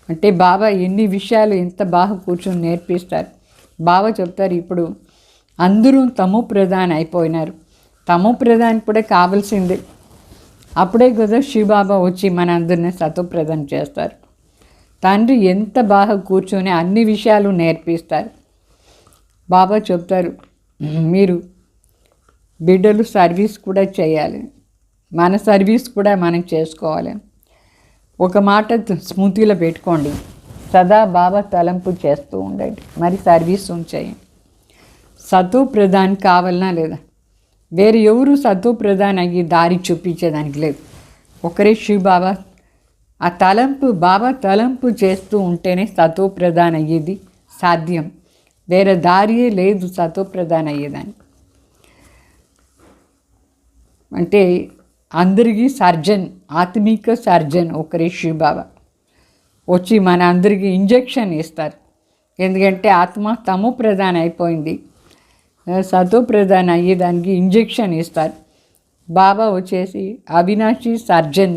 అంటే బాబా ఎన్ని విషయాలు ఎంత బాగా కూర్చొని నేర్పిస్తారు। బాబా చెప్తారు ఇప్పుడు అందరూ తమో ప్రధాన్ అయిపోయినారు, తమో ప్రధాన్ కూడా కావాల్సిందే, అప్పుడే కదా శివబాబా వచ్చి మన అందరినీ సతో ప్రధాన్ చేస్తారు। తండ్రి ఎంత బాగా కూర్చొని అన్ని విషయాలు నేర్పిస్తారు। బాబా చెప్తారు మీరు బిడ్డలు సర్వీస్ కూడా చేయాలి, మన సర్వీస్ కూడా మనం చేసుకోవాలి। ఒక మాట స్మృతిలో పెట్టుకోండి, సదా బాబా తలంపు చేస్తూ ఉండండి, మరి సర్వీస్ ఉంచేయండి। సతో ప్రధాన్ కావాలనా లేదా? వేరే ఎవరు సతో ప్రధాన్ అయ్యి దారి చూపించేదానికి లేదు, ఒకరే శివ బాబా। ఆ తలంపు బాబా తలంపు చేస్తూ ఉంటేనే సతో ప్రధాన్ అయ్యేది సాధ్యం, వేరే దారియే లేదు సతో ప్రధాన్ అయ్యేదానికి। అంటే అందరికీ సర్జన్, ఆత్మిక సర్జన్ ఒకరే శివ బాబా వచ్చి మన అందరికీ ఇంజెక్షన్ ఇస్తారు। ఎందుకంటే ఆత్మ తమో ప్రధాన్ అయిపోయింది, సతో ప్రధాన్ అయ్యేదానికి ఇంజెక్షన్ ఇస్తారు। బాబా వచ్చేసి అవినాశి సర్జన్,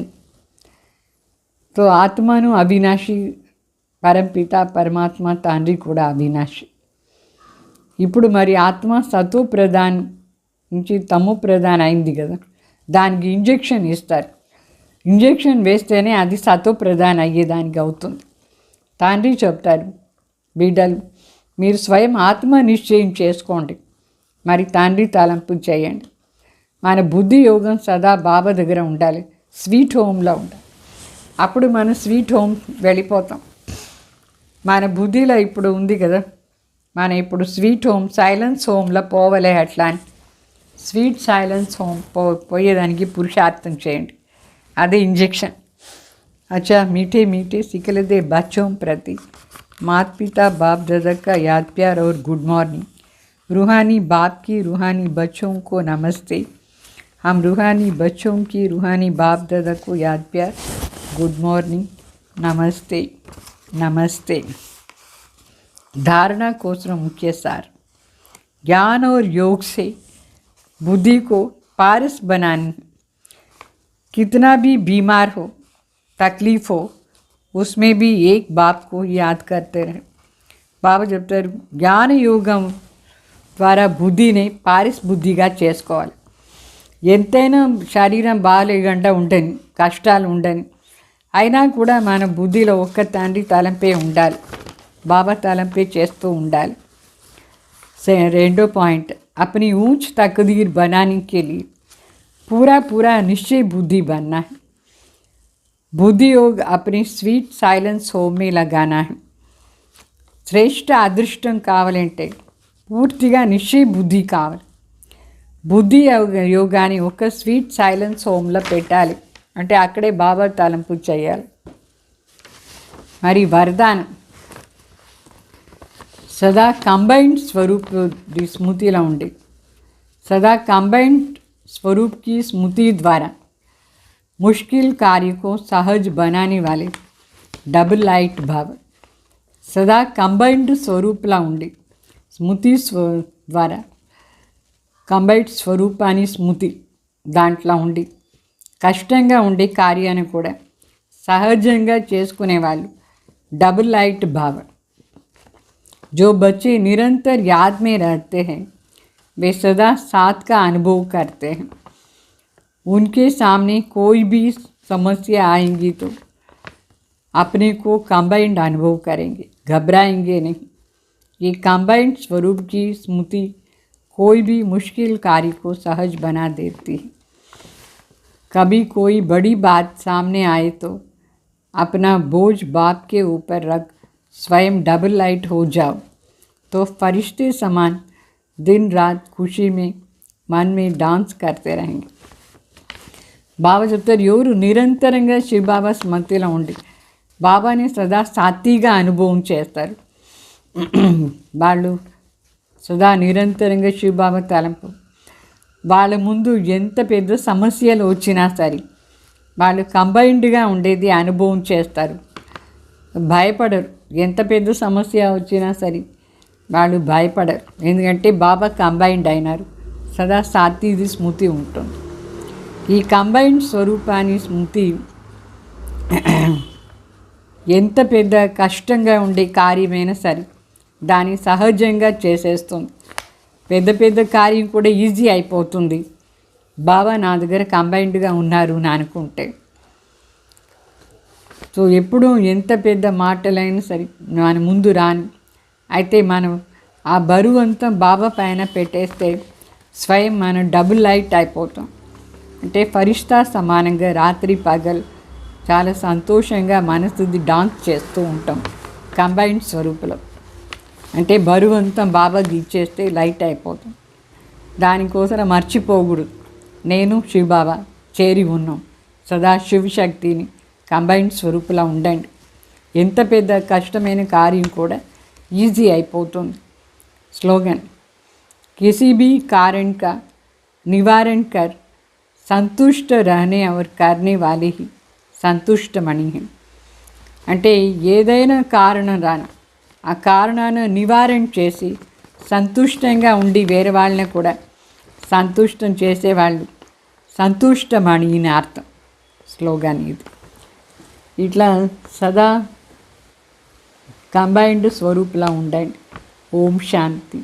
తో ఆత్మను అవినాశి, పరంపిత పరమాత్మ తండ్రి కూడా అవినాశి। ఇప్పుడు మరి ఆత్మ సతో ప్రధాన్ నుంచి తమో ప్రధాన్ అయింది కదా, దానికి ఇంజెక్షన్ ఇస్తారు। ఇంజెక్షన్ వేస్తేనే అది సతో ప్రధాన్ అయ్యేదానికి అవుతుంది। తండ్రి చెప్తారు బిడ్డలు మీరు స్వయం ఆత్మ నిశ్చయం చేసుకోండి, మరి తండ్రి తలంపు చేయండి। మన బుద్ధి యోగం సదా బాబా దగ్గర ఉండాలి, స్వీట్ హోమ్లో ఉండాలి, అప్పుడు మనం స్వీట్ హోమ్ వెళ్ళిపోతాం। మన బుద్ధిలో ఇప్పుడు ఉంది కదా, మనం ఇప్పుడు స్వీట్ హోమ్ సైలెన్స్ హోమ్లో పోవలే, అట్లా అని స్వీట్ సైలెన్స్ హోమ్ పోయేదానికి పురుషార్థం చేయండి, అదే ఇంజెక్షన్। अच्छा मीठे मीठे सिकलदे बच्चों प्रति माता पिता बाप दादा का याद प्यार और गुड मॉर्निंग। रूहानी बाप की रूहानी बच्चों को नमस्ते। हम रूहानी बच्चों की रूहानी बाप दादा को याद प्यार, गुड मॉर्निंग, नमस्ते नमस्ते। धारणा कोसर मुख्य सार, ज्ञान और योग से बुद्धि को पारस बनाने। कितना भी बीमार हो, तकलीफ़ हो, उसमें भी एक बाप को याद करते रहे। బాబా చెప్తారు జ్ఞాన యోగం ద్వారా బుద్ధిని పారిస్ బుద్ధిగా చేసుకోవాలి। ఎంతైనా శరీరం బాగాలేకుండా ఉండని, కష్టాలు ఉండని, అయినా కూడా మన బుద్ధిలో ఒక్క తండ్రి తలంపే ఉండాలి, బాబా తలంపే చేస్తూ ఉండాలి। రెండో పాయింట్, अपनी ऊंच तकदीर बनाने के लिए पूरा पूरा निश्चय बुद्धि बनना है। बुद्धि योग अपनी स्वीट साइलेंस होम में लगाना है। శ్రేష్ఠ అదృష్టం కావాలంటే పూర్తిగా నిశ్చయ బుద్ధి కావాలి। బుద్ధి యోగాన్ని ఒక స్వీట్ సైలెన్స్ హోమ్లో పెట్టాలి, అంటే అక్కడే బాబా తలంపు చేయాలి। మరి వరదానం सदा कंबाइंड स्वरूप की स्मृतिला उंडे, सदा कंबाइंड स्वरूप की स्मृति द्वारा मुश्किल कार्य को सहज बनाने वाले डबल लाइट भाव। सदा कंबाइंड स्वरूपला उंडे स्मृति द्वारा कंबाइंड स्वरूपानी स्मृति दांట్లో ఉండి కష్టంగా ఉండే కార్యాన్ని కూడా సహజంగా చేసుకునే వాళ్ళు డబుల్ లైట్ భావం। जो बच्चे निरंतर याद में रहते हैं वे सदा साथ का अनुभव करते हैं। उनके सामने कोई भी समस्या आएंगी तो अपने को कंबाइंड अनुभव करेंगे, घबराएंगे नहीं। ये कंबाइंड स्वरूप की स्मृति कोई भी मुश्किल कार्य को सहज बना देती है। कभी कोई बड़ी बात सामने आए तो अपना बोझ बाप के ऊपर रख स्वयं डबल लाइट हो जाओ तो फरिश्ते समान दिन रात खुशी में मन में डांस करते रहेंगे। బాబా చెప్తారు, ఎవరు నిరంతరంగా శివబాబా స్మృతిలో ఉండి బాబాని సదా సాత్విగా అనుభవం చేస్తారు, వాళ్ళు సదా నిరంతరంగా శివబాబా తలంపు, వాళ్ళ ముందు ఎంత పెద్ద సమస్యలు వచ్చినా సరే వాళ్ళు కంబైన్డ్గా ఉండేది అనుభవం చేస్తారు, భయపడరు. ఎంత పెద్ద సమస్య వచ్చినా సరే వాళ్ళు భయపడరు, ఎందుకంటే బాబా కంబైన్డ్ అయినారు. సదా సాత్విది స్మృతి ఉంటుంది. ఈ కంబైన్డ్ స్వరూపాన్ని స్మృతి ఎంత పెద్ద కష్టంగా ఉండే కార్యమైనా సరే దాన్ని సహజంగా చేసేస్తుంది. పెద్ద పెద్ద కార్యం కూడా ఈజీ అయిపోతుంది బాబా నా దగ్గర కంబైన్డ్గా ఉన్నారు అని అనుకుంటే. సో ఎప్పుడూ ఎంత పెద్ద మాటలైనా సరే మన ముందు రాని, అయితే మనం ఆ బరువు అంతా బాబా పైన పెట్టేస్తే స్వయం మనం డబుల్ లైట్ అయిపోతాం. అంటే ఫరిష్తా సమానంగా రాత్రి పగలు చాలా సంతోషంగా మనసుది డాన్స్ చేస్తూ ఉంటాం కంబైన్డ్ స్వరూపులో. అంటే బరువు అంతా బాబాకి ఇచ్చేస్తే లైట్ అయిపోతాం. దానికోసం మర్చిపోకూడదు, నేను శివబాబా చేరి ఉన్నాం. సదా శివశక్తిని కంబైన్డ్ స్వరూపులా ఉండండి. ఎంత పెద్ద కష్టమైన కార్యం కూడా ఈజీ అయిపోతుంది. స్లోగన్, किसी भी कारण का निवारण कर संतुष्ट रहने और करने वाले ही సంతుష్ట మణి. అంటే ఏదైనా కారణం రాని ఆ కారణాన్ని నివారణ చేసి సంతుష్టంగా ఉండి వేరే వాళ్ళని కూడా సంతుష్టం చేసేవాళ్ళు సంతుష్టమణి అని అర్థం. స్లోగన్ ఇది. ఇట్లా సదా కంబైన్డ్ స్వరూపులా ఉండండి. ఓం శాంతి.